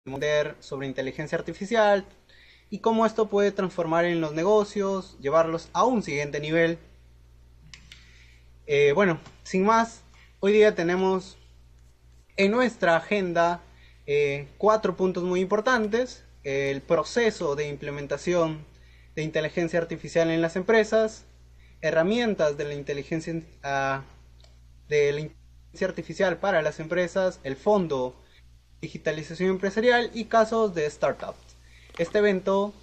aprender sobre inteligencia artificial y cómo esto puede transformar en los negocios, llevarlos a un siguiente nivel. Bueno, sin más, hoy día tenemos en nuestra agenda 4 puntos muy importantes: el proceso de implementación de inteligencia artificial en las empresas, herramientas de la inteligencia artificial para las empresas, el fondo digitalización empresarial y casos de startups. Este evento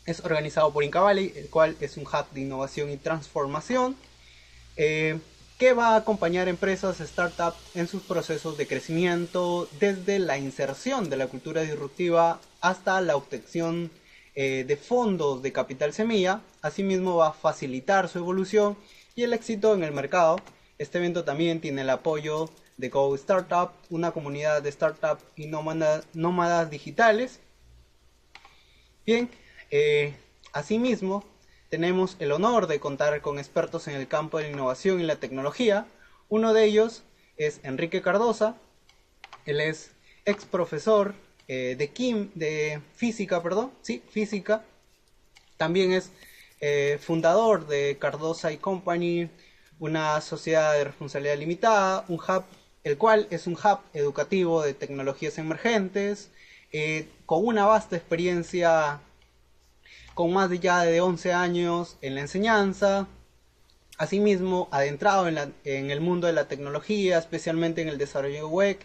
es organizado por Inca Valley, el cual es un hub de innovación y transformación eh, que va a acompañar empresas, startups en sus procesos de crecimiento, desde la inserción de la cultura disruptiva hasta la obtención de fondos de capital semilla. Asimismo va a facilitar su evolución y el éxito en el mercado. Este evento también tiene el apoyo de Go Startup, una comunidad de startups y nómadas digitales. Bien, asimismo, tenemos el honor de contar con expertos en el campo de la innovación y la tecnología. Uno de ellos es Enrique Cardosa. Él es ex profesor de física, perdón, sí, física. También es fundador de Cardosa y Company, una sociedad de responsabilidad limitada, un hub, el cual es un hub educativo de tecnologías emergentes, con una vasta experiencia, con más de ya de 11 años en la enseñanza. Asimismo, adentrado en el mundo de la tecnología, especialmente en el desarrollo web,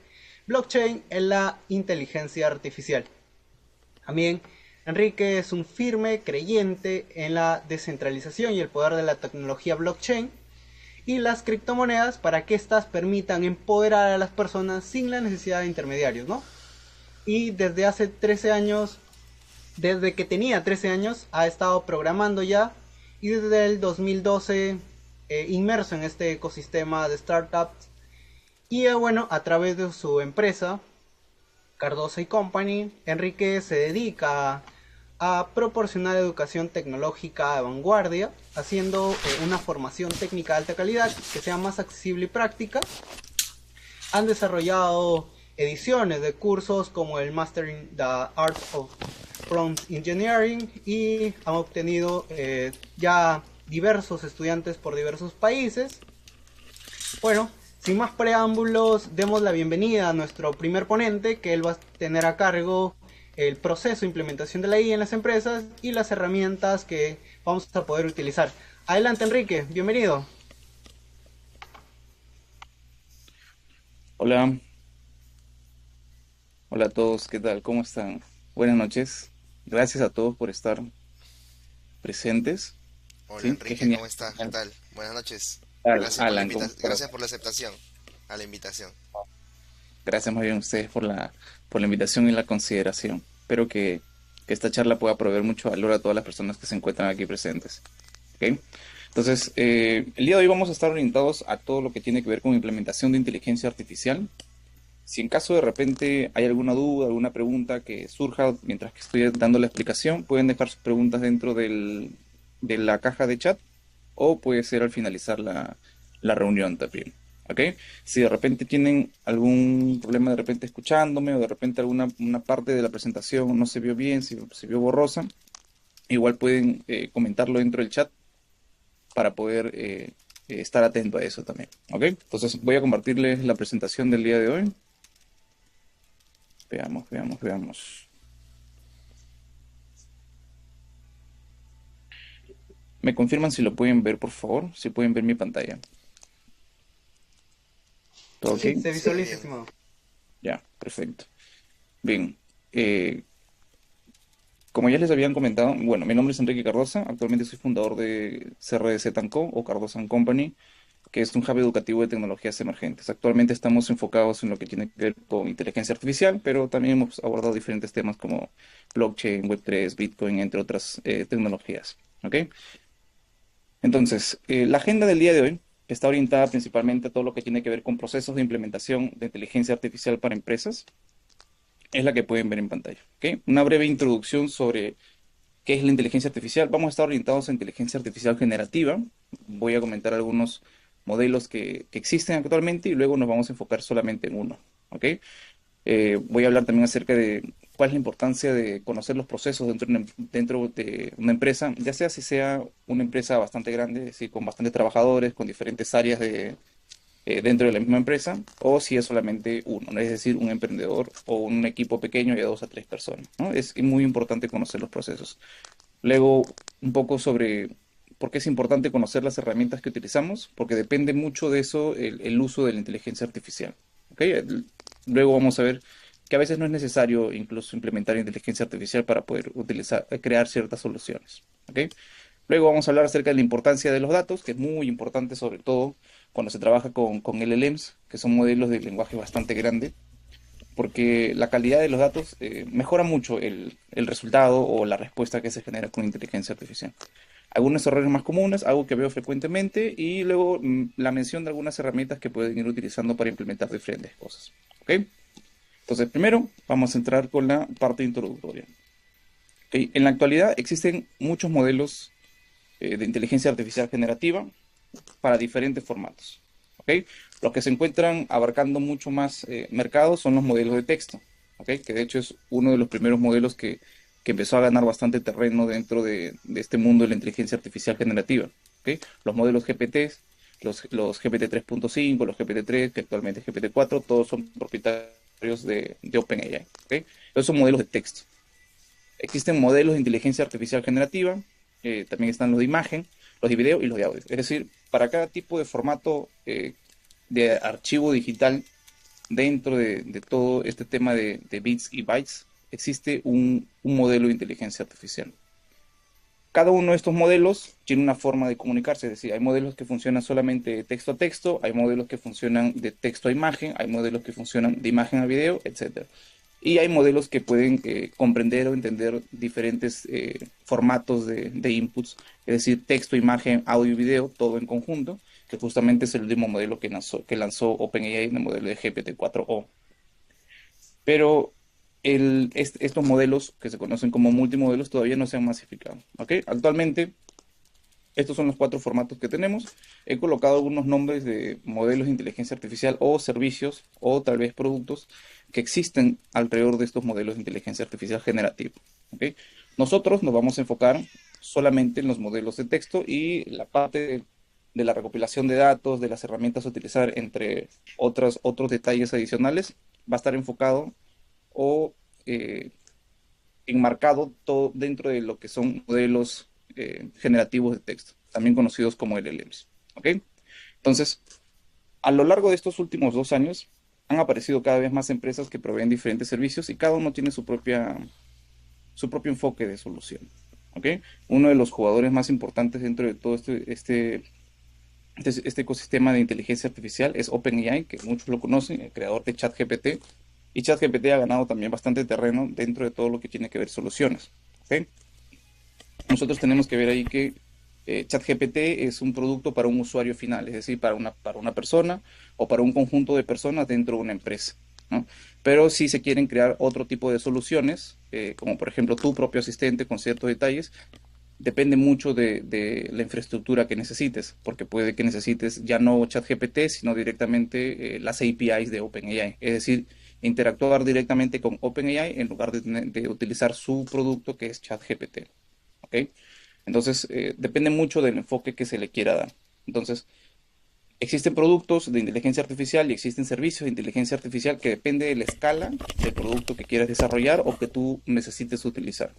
blockchain, en la inteligencia artificial. También Enrique es un firme creyente en la descentralización y el poder de la tecnología blockchain y las criptomonedas para que éstas permitan empoderar a las personas sin la necesidad de intermediarios, ¿no? Y desde hace 13 años, desde que tenía 13 años, ha estado programando ya, y desde el 2012 inmerso en este ecosistema de startups. Y bueno, a través de su empresa, Cardosa y Company, Enrique se dedica a proporcionar educación tecnológica de vanguardia, haciendo una formación técnica de alta calidad que sea más accesible y práctica. Han desarrollado ediciones de cursos como el Mastering the Art of Prompt Engineering y han obtenido ya diversos estudiantes por diversos países. Bueno, sin más preámbulos, demos la bienvenida a nuestro primer ponente, que él va a tener a cargo el proceso de implementación de la IA en las empresas y las herramientas que vamos a poder utilizar. Adelante, Enrique, bienvenido. Hola, hola a todos, ¿qué tal? ¿Cómo están? Buenas noches. Gracias a todos por estar presentes. Hola ¿Sí? Qué Enrique, genial. ¿cómo estás? ¿Qué tal? Buenas noches. Gracias por la Alan, ¿cómo estás? gracias por la aceptación a la invitación. Gracias más bien a ustedes por la invitación y la consideración. Espero que esta charla pueda proveer mucho valor a todas las personas que se encuentran aquí presentes. ¿Ok? Entonces, el día de hoy vamos a estar orientados a todo lo que tiene que ver con implementación de inteligencia artificial. Si en caso de repente hay alguna duda, alguna pregunta que surja mientras que estoy dando la explicación, pueden dejar sus preguntas dentro de la caja de chat o puede ser al finalizar la reunión también. ¿Ok? Si de repente tienen algún problema de repente escuchándome o de repente alguna una parte de la presentación no se vio bien, se vio borrosa, igual pueden comentarlo dentro del chat para poder estar atento a eso también. ¿Ok? Entonces voy a compartirles la presentación del día de hoy. Veamos, veamos, veamos. ¿Me confirman si lo pueden ver, por favor? Si pueden ver mi pantalla. ¿Todo ok? Sí, se Sí, visualiza, bien. estimado. Ya, perfecto. Bien. Como ya les habían comentado, bueno, mi nombre es Enrique Cardosa. Actualmente soy fundador de CRDZ Co. o Cardosa Company, que es un hub educativo de tecnologías emergentes. Actualmente estamos enfocados en lo que tiene que ver con inteligencia artificial, pero también hemos abordado diferentes temas como blockchain, Web3, Bitcoin, entre otras tecnologías. ¿Ok? Entonces, la agenda del día de hoy está orientada principalmente a todo lo que tiene que ver con procesos de implementación de inteligencia artificial para empresas. Es la que pueden ver en pantalla. ¿Ok? Una breve introducción sobre qué es la inteligencia artificial. Vamos a estar orientados a inteligencia artificial generativa. Voy a comentar algunos modelos que existen actualmente y luego nos vamos a enfocar solamente en uno. ¿Ok? Voy a hablar también acerca de cuál es la importancia de conocer los procesos dentro de una empresa, ya sea si sea una empresa bastante grande, es decir, con bastantes trabajadores, con diferentes áreas dentro de la misma empresa, o si es solamente uno, ¿no? Es decir, un emprendedor o un equipo pequeño de 2 a 3 personas, ¿no? Es muy importante conocer los procesos. Luego, un poco sobre por qué es importante conocer las herramientas que utilizamos, porque depende mucho de eso el uso de la inteligencia artificial. ¿Ok? Luego vamos a ver que a veces no es necesario incluso implementar inteligencia artificial para poder crear ciertas soluciones. ¿Ok? Luego vamos a hablar acerca de la importancia de los datos, que es muy importante sobre todo cuando se trabaja con LLMs, que son modelos de lenguaje bastante grande, porque la calidad de los datos mejora mucho el resultado o la respuesta que se genera con inteligencia artificial. Algunos errores más comunes, algo que veo frecuentemente, y luego la mención de algunas herramientas que pueden ir utilizando para implementar diferentes cosas. ¿Ok? Entonces, primero vamos a entrar con la parte introductoria. ¿Ok? En la actualidad existen muchos modelos de inteligencia artificial generativa para diferentes formatos. ¿Ok? Los que se encuentran abarcando mucho más mercados son los modelos de texto, ¿ok? Que de hecho es uno de los primeros modelos que empezó a ganar bastante terreno dentro de este mundo de la inteligencia artificial generativa. ¿Ok? Los modelos GPTs, los GPT 3.5, los GPT-3, que actualmente es GPT-4, todos son propietarios de OpenAI. ¿Ok? Entonces son modelos de texto. Existen modelos de inteligencia artificial generativa, también están los de imagen, los de video y los de audio. Es decir, para cada tipo de formato de archivo digital dentro de todo este tema de bits y bytes, existe un modelo de inteligencia artificial. Cada uno de estos modelos tiene una forma de comunicarse, es decir, hay modelos que funcionan solamente de texto a texto, hay modelos que funcionan de texto a imagen, hay modelos que funcionan de imagen a video, etc. Y hay modelos que pueden comprender o entender diferentes formatos de inputs, es decir, texto, imagen, audio y video, todo en conjunto, que justamente es el último modelo que lanzó OpenAI, el modelo de GPT-4o. Pero estos modelos, que se conocen como multimodelos, todavía no se han masificado. ¿Ok? Actualmente, estos son los 4 formatos que tenemos. He colocado algunos nombres de modelos de inteligencia artificial o servicios o tal vez productos que existen alrededor de estos modelos de inteligencia artificial generativa. ¿Ok? Nosotros nos vamos a enfocar solamente en los modelos de texto y la parte de la recopilación de datos, de las herramientas a utilizar, entre otros detalles adicionales, va a estar enfocado o enmarcado todo dentro de lo que son modelos generativos de texto, también conocidos como LLMs. ¿Ok? Entonces, a lo largo de estos últimos 2 años, han aparecido cada vez más empresas que proveen diferentes servicios y cada uno tiene su propio enfoque de solución. ¿Ok? Uno de los jugadores más importantes dentro de todo este ecosistema de inteligencia artificial es OpenAI, que muchos lo conocen, el creador de ChatGPT. Y ChatGPT ha ganado también bastante terreno dentro de todo lo que tiene que ver soluciones. ¿Okay? Nosotros tenemos que ver ahí que ChatGPT es un producto para un usuario final, es decir, para una persona o para un conjunto de personas dentro de una empresa, ¿no? Pero si se quieren crear otro tipo de soluciones, como por ejemplo tu propio asistente con ciertos detalles, depende mucho de la infraestructura que necesites, porque puede que necesites ya no ChatGPT, sino directamente las APIs de OpenAI, es decir, interactuar directamente con OpenAI en lugar de utilizar su producto que es ChatGPT. ¿Ok? Entonces, depende mucho del enfoque que se le quiera dar. Entonces, existen productos de inteligencia artificial y existen servicios de inteligencia artificial que depende de la escala del producto que quieras desarrollar o que tú necesites utilizar.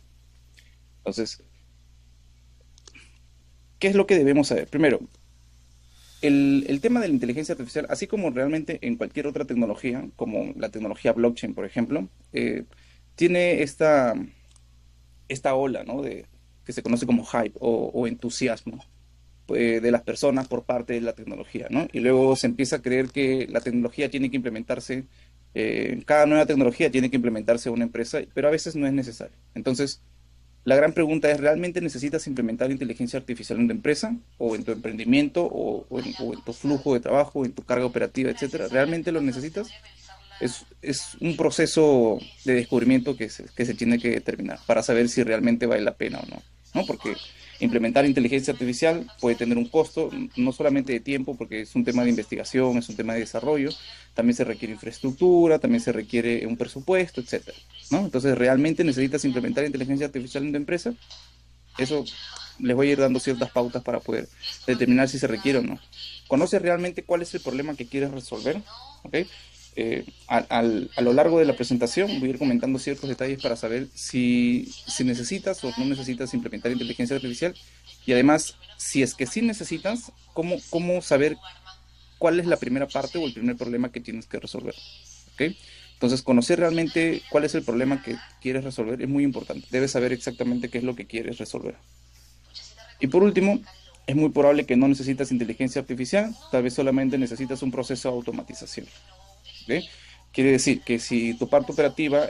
Entonces, ¿qué es lo que debemos saber? Primero, el tema de la inteligencia artificial, así como realmente en cualquier otra tecnología, como la tecnología blockchain, por ejemplo, tiene esta ola, ¿no? Que se conoce como hype o entusiasmo de las personas por parte de la tecnología, ¿no? Y luego se empieza a creer que la tecnología tiene que implementarse, cada nueva tecnología tiene que implementarse en una empresa, pero a veces no es necesario. Entonces, la gran pregunta es, ¿realmente necesitas implementar inteligencia artificial en tu empresa o en tu emprendimiento o en tu flujo de trabajo, en tu carga operativa, etcétera? ¿Realmente lo necesitas? Es un proceso de descubrimiento que se tiene que determinar para saber si realmente vale la pena o no. ¿no? Porque implementar inteligencia artificial puede tener un costo, no solamente de tiempo, porque es un tema de investigación, es un tema de desarrollo, también se requiere infraestructura, también se requiere un presupuesto, etcétera, ¿no? Entonces, ¿realmente necesitas implementar inteligencia artificial en tu empresa? Eso les voy a ir dando ciertas pautas para poder determinar si se requiere o no. ¿Conoces realmente cuál es el problema que quieres resolver? ¿Ok? A lo largo de la presentación voy a ir comentando ciertos detalles para saber si necesitas o no necesitas implementar inteligencia artificial y además, si es que sí necesitas, cómo saber cuál es la primera parte o el primer problema que tienes que resolver. ¿Ok? Entonces, conocer realmente cuál es el problema que quieres resolver es muy importante. Debes saber exactamente qué es lo que quieres resolver. Y por último, es muy probable que no necesitas inteligencia artificial, tal vez solamente necesitas un proceso de automatización. ¿Ok? Quiere decir que si tu parte operativa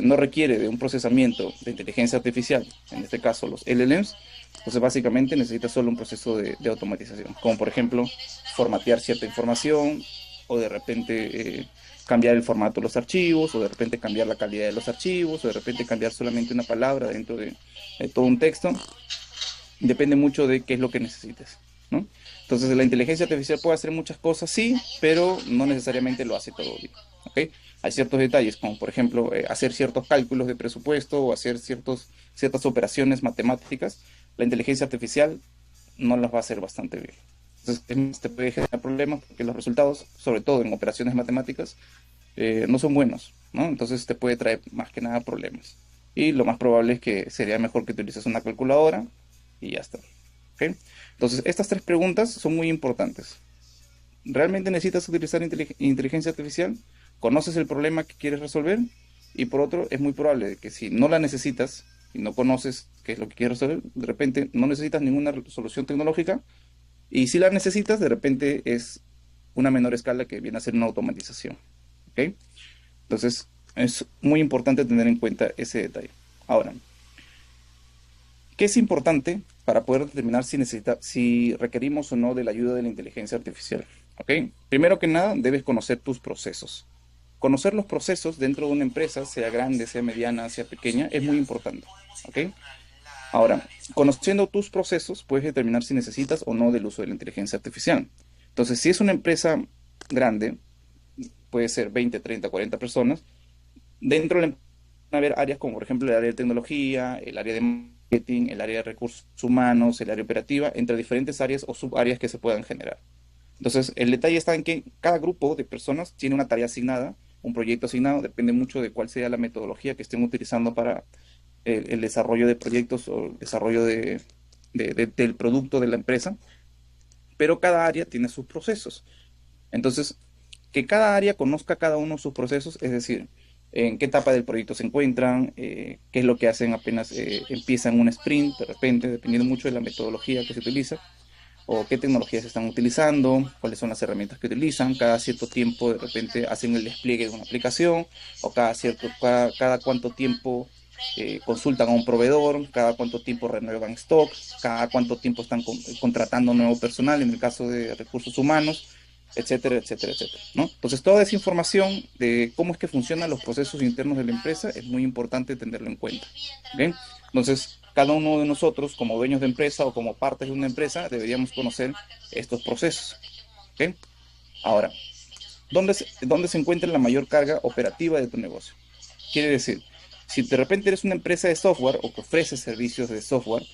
no requiere de un procesamiento de inteligencia artificial, en este caso los LLMs, entonces básicamente necesitas solo un proceso de automatización, como por ejemplo formatear cierta información o de repente cambiar el formato de los archivos o de repente cambiar la calidad de los archivos o de repente cambiar solamente una palabra dentro de todo un texto. Depende mucho de qué es lo que necesites, ¿no? Entonces la inteligencia artificial puede hacer muchas cosas, sí, pero no necesariamente lo hace todo bien, ¿ok? Hay ciertos detalles, como por ejemplo hacer ciertos cálculos de presupuesto o hacer ciertas operaciones matemáticas. La inteligencia artificial no las va a hacer bastante bien. Entonces te puede generar problemas porque los resultados, sobre todo en operaciones matemáticas, no son buenos, ¿no? Entonces te puede traer más que nada problemas. Y lo más probable es que sería mejor que utilices una calculadora y ya está. ¿Ok? Entonces, estas tres preguntas son muy importantes. ¿Realmente necesitas utilizar inteligencia artificial? ¿Conoces el problema que quieres resolver? Y por otro, es muy probable que si no la necesitas y no conoces qué es lo que quieres resolver, de repente no necesitas ninguna solución tecnológica. Y si la necesitas, de repente es una menor escala que viene a ser una automatización. ¿Ok? Entonces, es muy importante tener en cuenta ese detalle. Ahora, ¿qué es importante para poder determinar si requerimos o no de la ayuda de la inteligencia artificial? ¿Ok? Primero que nada, debes conocer tus procesos. Conocer los procesos dentro de una empresa, sea grande, sea mediana, sea pequeña, es muy importante. ¿Ok? Ahora, conociendo tus procesos, puedes determinar si necesitas o no del uso de la inteligencia artificial. Entonces, si es una empresa grande, puede ser 20, 30, 40 personas, dentro de la empresa van a haber áreas como, por ejemplo, el área de tecnología, el área de marketing, el área de recursos humanos, el área operativa, entre diferentes áreas o subáreas que se puedan generar. Entonces, el detalle está en que cada grupo de personas tiene una tarea asignada, un proyecto asignado, depende mucho de cuál sea la metodología que estén utilizando para el desarrollo de proyectos o el desarrollo del producto de la empresa, pero cada área tiene sus procesos. Entonces, que cada área conozca cada uno de sus procesos, es decir, en qué etapa del proyecto se encuentran, qué es lo que hacen apenas empiezan un sprint, de repente, dependiendo mucho de la metodología que se utiliza, o qué tecnologías se están utilizando, cuáles son las herramientas que utilizan, cada cierto tiempo de repente hacen el despliegue de una aplicación, o cada cuánto tiempo consultan a un proveedor, cada cuánto tiempo renuevan stock, cada cuánto tiempo están contratando nuevo personal en el caso de recursos humanos, etcétera, etcétera, etcétera, ¿no? Entonces, toda esa información de cómo es que funcionan los procesos internos de la empresa es muy importante tenerlo en cuenta. ¿Bien? Entonces, cada uno de nosotros, como dueños de empresa o como partes de una empresa, deberíamos conocer estos procesos. ¿Ok? Ahora, ¿dónde se encuentra la mayor carga operativa de tu negocio? Quiere decir, si de repente eres una empresa de software o que ofrece servicios de software,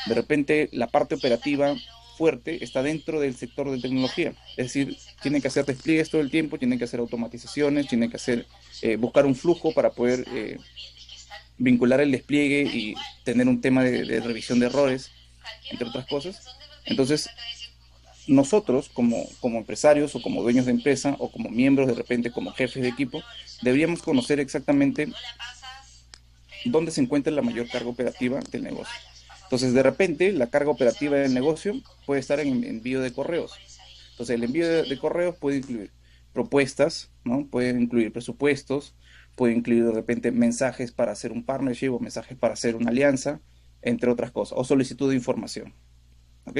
de repente la parte operativa fuerte está dentro del sector de tecnología. Es decir, tienen que hacer despliegues todo el tiempo, tienen que hacer automatizaciones, tienen que buscar un flujo para poder vincular el despliegue y tener un tema de revisión de errores, entre otras cosas. Entonces, nosotros como empresarios o como dueños de empresa o como miembros, de repente como jefes de equipo, deberíamos conocer exactamente dónde se encuentra la mayor carga operativa del negocio. Entonces, de repente, la carga operativa del negocio puede estar en envío de correos. Entonces, el envío de correos puede incluir propuestas, ¿no? Puede incluir presupuestos, puede incluir de repente mensajes para hacer un partnership o mensajes para hacer una alianza, entre otras cosas, o solicitud de información. ¿Ok?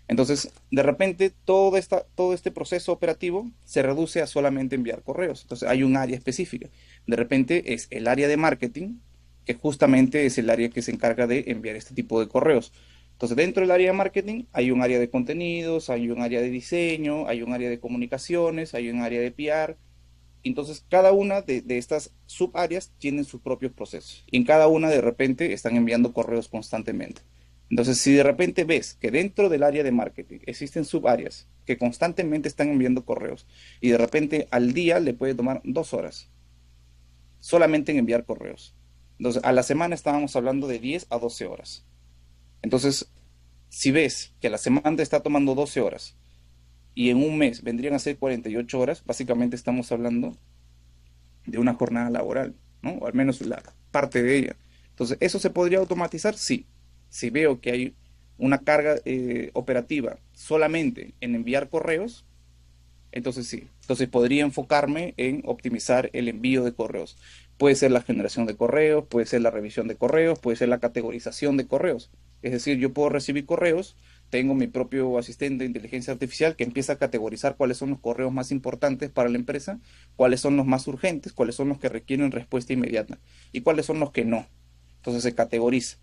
Entonces, de repente, todo este proceso operativo se reduce a solamente enviar correos. Entonces, hay un área específica. De repente, es el área de marketing que justamente es el área que se encarga de enviar este tipo de correos. Entonces, dentro del área de marketing hay un área de contenidos, hay un área de diseño, hay un área de comunicaciones, hay un área de PR. Entonces, cada una de estas subáreas tienen sus propios procesos. Y en cada una de repente están enviando correos constantemente. Entonces, si de repente ves que dentro del área de marketing existen subáreas que constantemente están enviando correos y de repente al día le puede tomar 2 horas solamente en enviar correos. Entonces, a la semana estábamos hablando de 10 a 12 horas. Entonces, si ves que a la semana te está tomando 12 horas y en un mes vendrían a ser 48 horas, básicamente estamos hablando de una jornada laboral, ¿no? O al menos la parte de ella. Entonces, ¿eso se podría automatizar? Sí. Si veo que hay una carga operativa solamente en enviar correos, entonces sí. Entonces podría enfocarme en optimizar el envío de correos. Puede ser la generación de correos, puede ser la revisión de correos, puede ser la categorización de correos. Es decir, yo puedo recibir correos, tengo mi propio asistente de inteligencia artificial que empieza a categorizar cuáles son los correos más importantes para la empresa, cuáles son los más urgentes, cuáles son los que requieren respuesta inmediata y cuáles son los que no. Entonces se categoriza.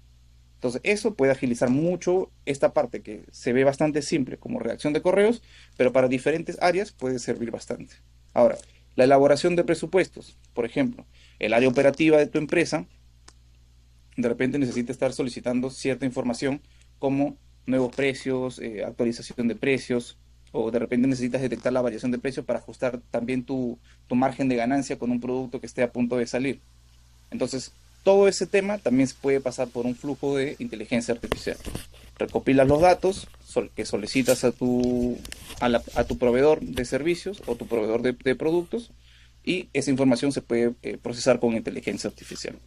Entonces, eso puede agilizar mucho esta parte que se ve bastante simple como redacción de correos, pero para diferentes áreas puede servir bastante. Ahora, la elaboración de presupuestos, por ejemplo, el área operativa de tu empresa, de repente necesita estar solicitando cierta información como nuevos precios, actualización de precios, o de repente necesitas detectar la variación de precios para ajustar también tu margen de ganancia con un producto que esté a punto de salir. Entonces, todo ese tema también se puede pasar por un flujo de inteligencia artificial. Recopilas los datos que solicitas a tu proveedor de servicios o tu proveedor de productos y esa información se puede procesar con inteligencia artificial.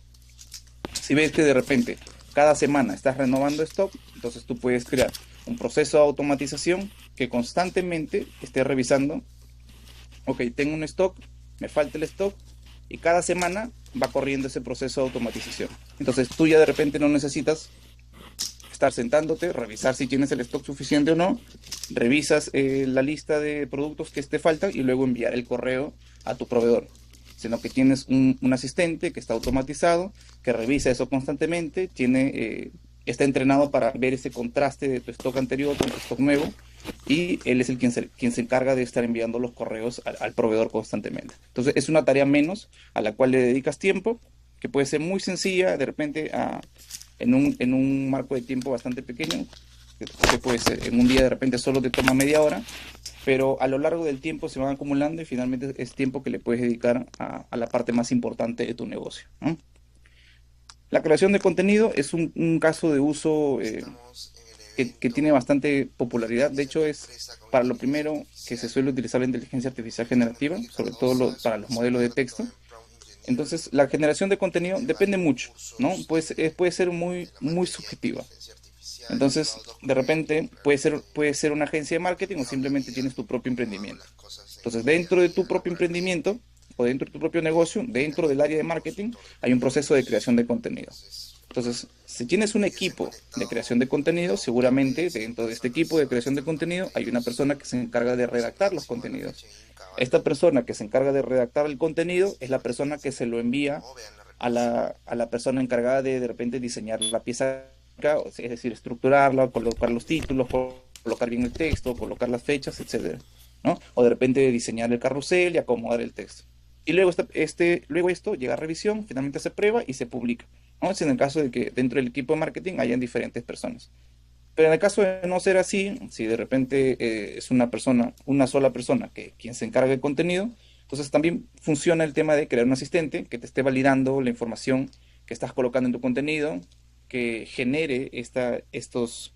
Si ves que de repente cada semana estás renovando stock, entonces tú puedes crear un proceso de automatización que constantemente esté revisando, ok, tengo un stock, me falta el stock, y cada semana va corriendo ese proceso de automatización. Entonces tú ya de repente no necesitas estar sentándote, revisar si tienes el stock suficiente o no, revisas la lista de productos que te faltan y luego enviar el correo a tu proveedor, sino que tienes un asistente que está automatizado, que revisa eso constantemente, está entrenado para ver ese contraste de tu stock anterior con tu stock nuevo, y él es quien se encarga de estar enviando los correos al proveedor constantemente. Entonces es una tarea menos a la cual le dedicas tiempo, que puede ser muy sencilla de repente en un marco de tiempo bastante pequeño, que puede ser en un día de repente solo te toma media hora, pero a lo largo del tiempo se van acumulando y finalmente es tiempo que le puedes dedicar a la parte más importante de tu negocio, ¿no? La creación de contenido es un caso de uso que tiene bastante popularidad. De hecho, es para lo primero que se suele utilizar la inteligencia artificial generativa, sobre todo para los modelos de texto. Entonces, la generación de contenido depende mucho, ¿no? Puede ser muy, muy subjetiva. Entonces, de repente, puede ser una agencia de marketing o simplemente tienes tu propio emprendimiento. Entonces, dentro de tu propio emprendimiento o dentro de tu propio negocio, dentro del área de marketing, hay un proceso de creación de contenido. Entonces, si tienes un equipo de creación de contenido, seguramente dentro de este equipo de creación de contenido hay una persona que se encarga de redactar los contenidos. Esta persona que se encarga de redactar el contenido es la persona que se lo envía a la persona encargada de repente diseñar la pieza, es decir, estructurarla, colocar los títulos, colocar bien el texto, colocar las fechas, etcétera, ¿no? O de repente diseñar el carrusel y acomodar el texto. Y luego, luego esto llega a revisión, finalmente se prueba y se publica, ¿no? Es en el caso de que dentro del equipo de marketing hayan diferentes personas. Pero en el caso de no ser así, si de repente es una sola persona quien se encarga del contenido, entonces también funciona el tema de crear un asistente que te esté validando la información que estás colocando en tu contenido, que genere estos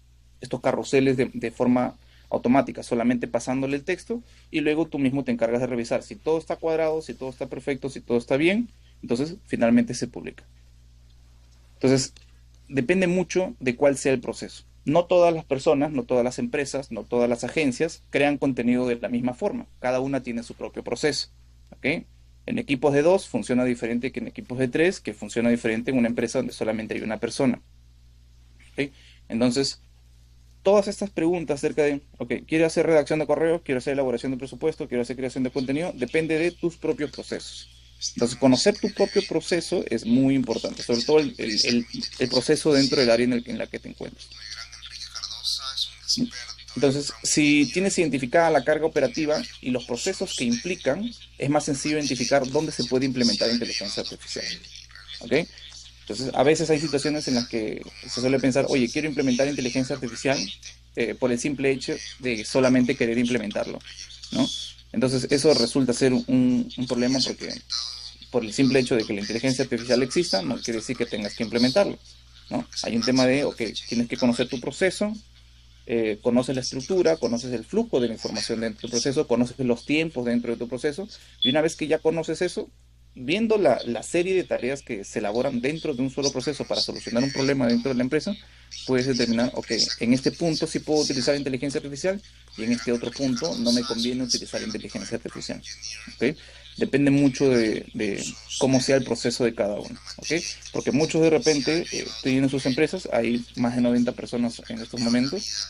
carruseles de forma automática, solamente pasándole el texto, y luego tú mismo te encargas de revisar si todo está cuadrado, si todo está perfecto, si todo está bien, entonces finalmente se publica. Entonces, depende mucho de cuál sea el proceso. No todas las personas, no todas las empresas, no todas las agencias crean contenido de la misma forma. Cada una tiene su propio proceso, ¿ok? En equipos de 2 funciona diferente que en equipos de 3, que funciona diferente en una empresa donde solamente hay una persona, ¿ok? Entonces, todas estas preguntas acerca de, ok, quiero hacer redacción de correos, quiero hacer elaboración de presupuesto, quiero hacer creación de contenido, depende de tus propios procesos. Entonces, conocer tu propio proceso es muy importante, sobre todo el proceso dentro del área en la que te encuentras. Entonces, si tienes identificada la carga operativa y los procesos que implican, es más sencillo identificar dónde se puede implementar inteligencia artificial. ¿Ok? Entonces, a veces hay situaciones en las que se suele pensar, oye, quiero implementar inteligencia artificial por el simple hecho de solamente querer implementarlo, ¿no? Entonces, eso resulta ser un problema porque por el simple hecho de que la inteligencia artificial exista, no quiere decir que tengas que implementarlo, ¿no? Hay un tema de, ok, tienes que conocer tu proceso, conoces la estructura, conoces el flujo de la información dentro del proceso, conoces los tiempos dentro de tu proceso, y una vez que ya conoces eso, viendo la serie de tareas que se elaboran dentro de un solo proceso para solucionar un problema dentro de la empresa, puedes determinar, ok, en este punto sí puedo utilizar inteligencia artificial y en este otro punto no me conviene utilizar inteligencia artificial. ¿Ok? Depende mucho de cómo sea el proceso de cada uno. ¿Ok? Porque muchos de repente tienen sus empresas, hay más de 90 personas en estos momentos,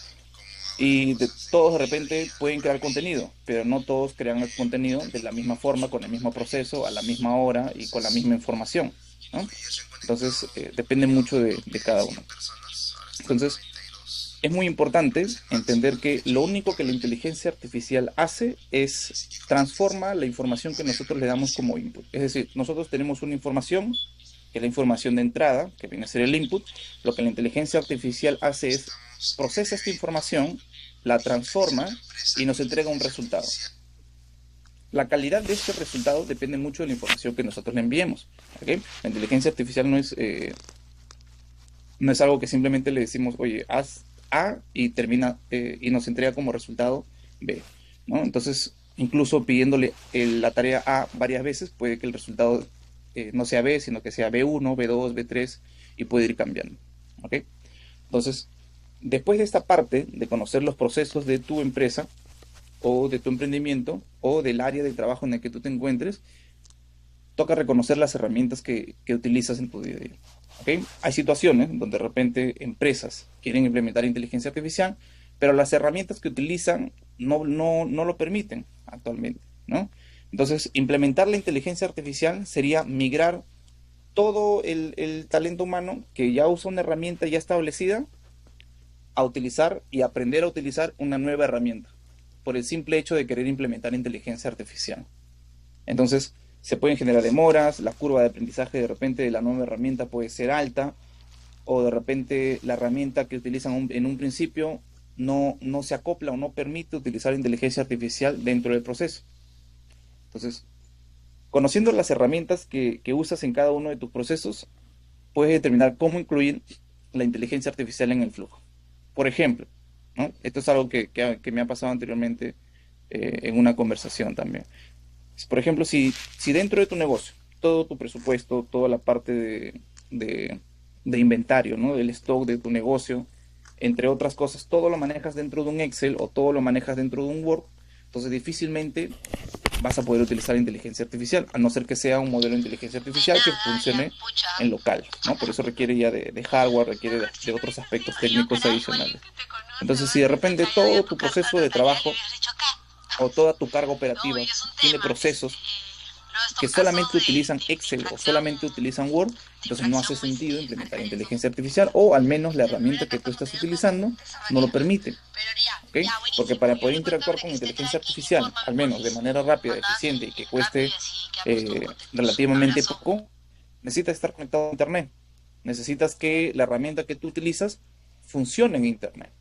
y todos de repente pueden crear contenido, pero no todos crean el contenido de la misma forma, con el mismo proceso, a la misma hora y con la misma información, ¿no? Entonces, depende mucho de cada uno. Entonces, es muy importante entender que lo único que la inteligencia artificial hace es transforma la información que nosotros le damos como input. Es decir, nosotros tenemos una información, que es la información de entrada, que viene a ser el input. Lo que la inteligencia artificial hace es procesa esta información, la transforma y nos entrega un resultado. La calidad de este resultado depende mucho de la información que nosotros le enviemos. ¿Okay? La inteligencia artificial no es algo que simplemente le decimos, oye, haz A y termina y nos entrega como resultado B, ¿no? Entonces, incluso pidiéndole la tarea A varias veces, puede que el resultado no sea B, sino que sea B1, B2, B3 y puede ir cambiando. ¿Ok? Entonces, después de esta parte de conocer los procesos de tu empresa o de tu emprendimiento o del área de trabajo en el que tú te encuentres, toca reconocer las herramientas que utilizas en tu día a día. ¿Okay? Hay situaciones donde de repente empresas quieren implementar inteligencia artificial, pero las herramientas que utilizan no lo permiten actualmente, ¿no? Entonces, implementar la inteligencia artificial sería migrar todo el talento humano que ya usa una herramienta ya establecida a utilizar y aprender a utilizar una nueva herramienta por el simple hecho de querer implementar inteligencia artificial. Entonces, se pueden generar demoras, la curva de aprendizaje de repente de la nueva herramienta puede ser alta, o de repente la herramienta que utilizan en un principio no se acopla o no permite utilizar inteligencia artificial dentro del proceso. Entonces, conociendo las herramientas que usas en cada uno de tus procesos, puedes determinar cómo incluir la inteligencia artificial en el flujo. Por ejemplo, ¿no? Esto es algo que me ha pasado anteriormente en una conversación también. Por ejemplo, si dentro de tu negocio, todo tu presupuesto, toda la parte de inventario, ¿no? Del stock de tu negocio, entre otras cosas, todo lo manejas dentro de un Excel o todo lo manejas dentro de un Word, entonces difícilmente vas a poder utilizar inteligencia artificial, a no ser que sea un modelo de inteligencia artificial que funcione en local, ¿no? Por eso requiere ya de hardware, requiere de otros aspectos técnicos adicionales. Entonces, si de repente todo tu proceso de trabajo o toda tu carga operativa tiene procesos que solamente utilizan Excel o solamente utilizan Word, entonces no hace sentido implementar inteligencia artificial, o al menos la herramienta que tú estás utilizando no lo permite. ¿Okay? Porque para poder interactuar con inteligencia artificial, al menos de manera rápida, eficiente y que cueste relativamente poco, necesitas estar conectado a Internet. Necesitas que la herramienta que tú utilizas funcione en Internet.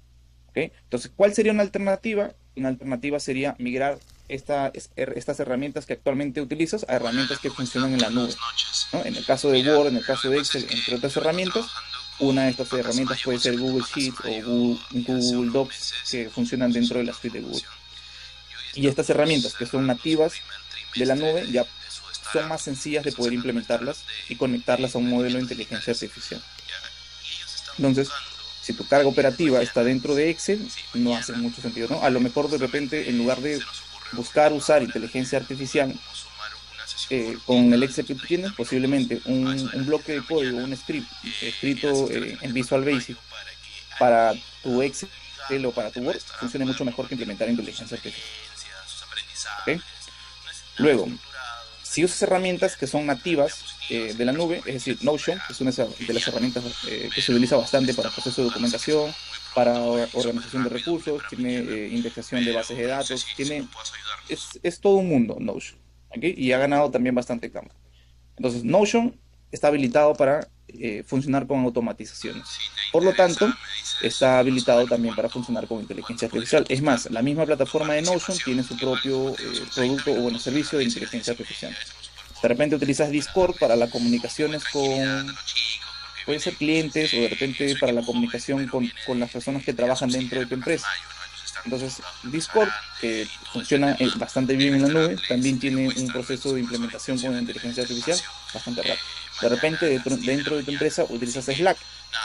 ¿Okay? Entonces, ¿cuál sería una alternativa? Una alternativa sería migrar estas herramientas que actualmente utilizas a herramientas que funcionan en la nube, ¿no? En el caso de Word, en el caso de Excel, entre otras herramientas, una de estas herramientas puede ser Google Sheets o Google Docs, que funcionan dentro de la suite de Google. Y estas herramientas que son nativas de la nube ya son más sencillas de poder implementarlas y conectarlas a un modelo de inteligencia artificial. Entonces, si tu carga operativa está dentro de Excel, no hace mucho sentido, ¿no? A lo mejor de repente, en lugar de buscar usar inteligencia artificial con el Excel que tú tienes, posiblemente un bloque de código, un script escrito en Visual Basic para tu Excel o para tu Word, funcione mucho mejor que implementar inteligencia artificial. ¿Okay? Luego, si usas herramientas que son nativas de la nube, es decir, Notion, que es una de las herramientas que se utiliza bastante para proceso de documentación, para organización de recursos, tiene indexación de bases de datos, es todo un mundo Notion, ¿ok? Y ha ganado también bastante campo. Entonces, Notion está habilitado para funcionar con automatizaciones. Por lo tanto, está habilitado también para funcionar con inteligencia artificial. Es más, la misma plataforma de Notion tiene su propio producto o bueno, servicio de inteligencia artificial. De repente utilizas Discord para las comunicaciones con, puede ser clientes o de repente para la comunicación con las personas que trabajan dentro de tu empresa. Entonces, Discord, que funciona bastante bien en la nube, también tiene un proceso de implementación con inteligencia artificial bastante rápido. De repente, dentro de tu empresa utilizas Slack,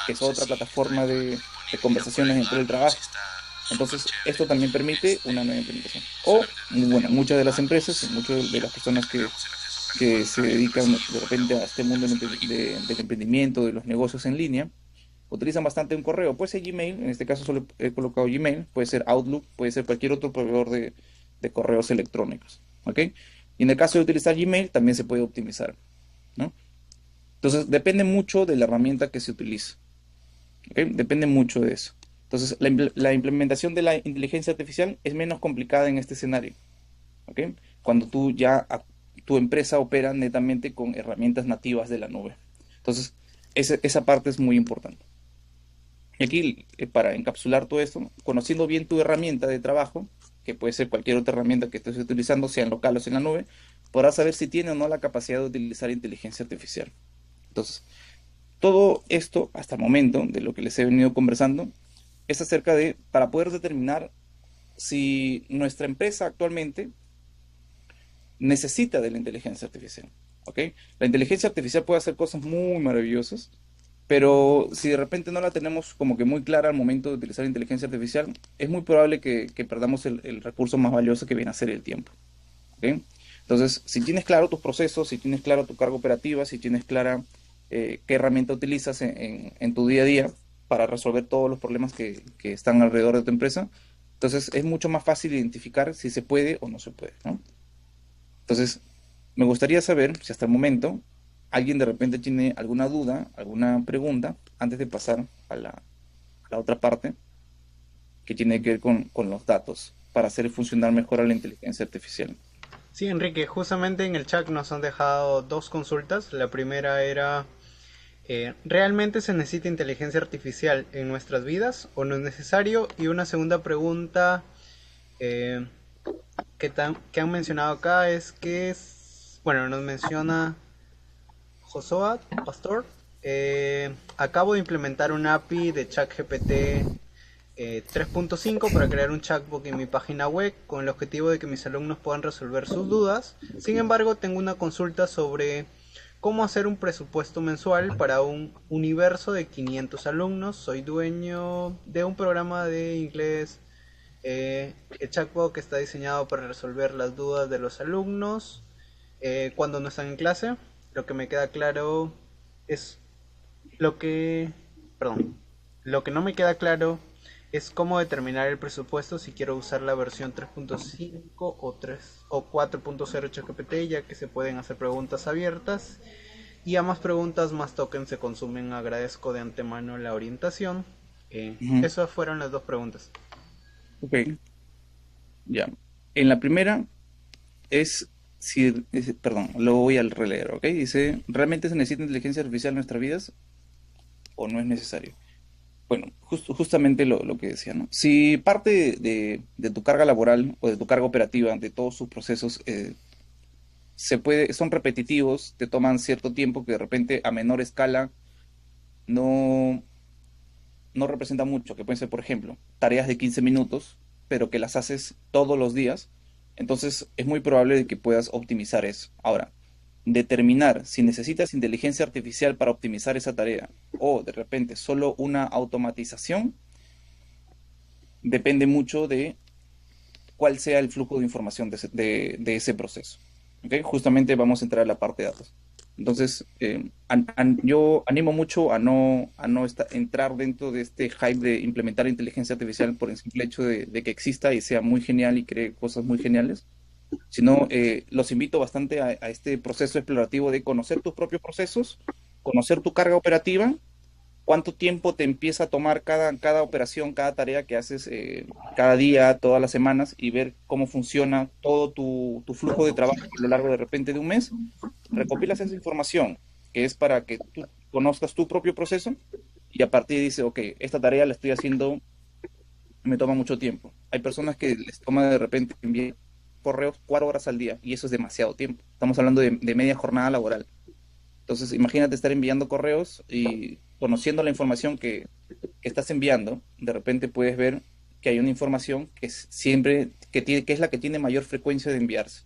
que es otra plataforma de conversaciones dentro del trabajo. Entonces, esto también permite una nueva implementación. O, bueno, muchas de las empresas y muchas de las personas que se dedican de repente a este mundo del emprendimiento, de los negocios en línea, utilizan bastante un correo. Puede ser Gmail, en este caso solo he colocado Gmail, puede ser Outlook, puede ser cualquier otro proveedor de correos electrónicos. ¿Ok? Y en el caso de utilizar Gmail, también se puede optimizar, ¿no? Entonces, depende mucho de la herramienta que se utilice. ¿Ok? Depende mucho de eso. Entonces, la implementación de la inteligencia artificial es menos complicada en este escenario. ¿Ok? Cuando tu empresa opera netamente con herramientas nativas de la nube. Entonces, esa parte es muy importante. Y aquí, para encapsular todo esto, conociendo bien tu herramienta de trabajo, que puede ser cualquier otra herramienta que estés utilizando, sea en local o sea en la nube, podrás saber si tiene o no la capacidad de utilizar inteligencia artificial. Entonces, todo esto, hasta el momento, de lo que les he venido conversando, es acerca de, para poder determinar si nuestra empresa actualmente necesita de la inteligencia artificial. ¿Ok? La inteligencia artificial puede hacer cosas muy maravillosas, pero si de repente no la tenemos como que muy clara al momento de utilizar inteligencia artificial, es muy probable que perdamos el recurso más valioso que viene a ser el tiempo. ¿Ok? Entonces, si tienes claro tus procesos, si tienes claro tu carga operativa, si tienes clara qué herramienta utilizas en tu día a día para resolver todos los problemas que están alrededor de tu empresa, entonces es mucho más fácil identificar si se puede o no se puede, ¿no? Entonces, me gustaría saber si hasta el momento alguien de repente tiene alguna duda, alguna pregunta, antes de pasar a la otra parte, que tiene que ver con los datos, para hacer funcionar mejor a la inteligencia artificial. Sí, Enrique, justamente en el chat nos han dejado dos consultas. La primera era, ¿realmente se necesita inteligencia artificial en nuestras vidas o no es necesario? Y una segunda pregunta eh, que han mencionado acá es que, bueno, nos menciona Josoa Pastor. Acabo de implementar una API de ChatGPT 3.5 para crear un chatbot en mi página web con el objetivo de que mis alumnos puedan resolver sus dudas. Sin embargo, tengo una consulta sobre cómo hacer un presupuesto mensual para un universo de 500 alumnos. Soy dueño de un programa de inglés, el chatbot que está diseñado para resolver las dudas de los alumnos cuando no están en clase. Lo que me queda claro es lo que... Perdón. Lo que no me queda claro es cómo determinar el presupuesto si quiero usar la versión 3.5 o 4.0 ChatGPT, ya que se pueden hacer preguntas abiertas y a más preguntas más tokens se consumen. Agradezco de antemano la orientación. Ujú. Esas fueron las dos preguntas. Ok, ya. En la primera perdón, lo voy a releer, ¿ok? Dice, ¿realmente se necesita inteligencia artificial en nuestras vidas o no es necesario? Bueno, justamente lo que decía, ¿no? Si parte de tu carga laboral o de tu carga operativa, de todos sus procesos, son repetitivos, te toman cierto tiempo que de repente a menor escala no, no representa mucho, que pueden ser, por ejemplo, tareas de 15 minutos, pero que las haces todos los días, entonces es muy probable de que puedas optimizar eso. Ahora, determinar si necesitas inteligencia artificial para optimizar esa tarea o de repente solo una automatización, depende mucho de cuál sea el flujo de información de ese proceso. ¿Ok? Justamente vamos a entrar a la parte de datos. Entonces, yo animo mucho a no entrar dentro de este hype de implementar inteligencia artificial por el simple hecho de que exista y sea muy genial y cree cosas muy geniales, sino los invito bastante a este proceso explorativo de conocer tus propios procesos, conocer tu carga operativa, cuánto tiempo te empieza a tomar cada operación, cada tarea que haces cada día, todas las semanas, y ver cómo funciona todo tu flujo de trabajo a lo largo de repente de un mes. Recopilas esa información, que es para que tú conozcas tu propio proceso, y a partir de ahí dices, ok, esta tarea la estoy haciendo, me toma mucho tiempo. Hay personas que les toma de repente enviar correos 4 horas al día, y eso es demasiado tiempo. Estamos hablando de media jornada laboral. Entonces, imagínate estar enviando correos y conociendo la información que estás enviando, de repente puedes ver que hay una información que es siempre, que es la que tiene mayor frecuencia de enviarse.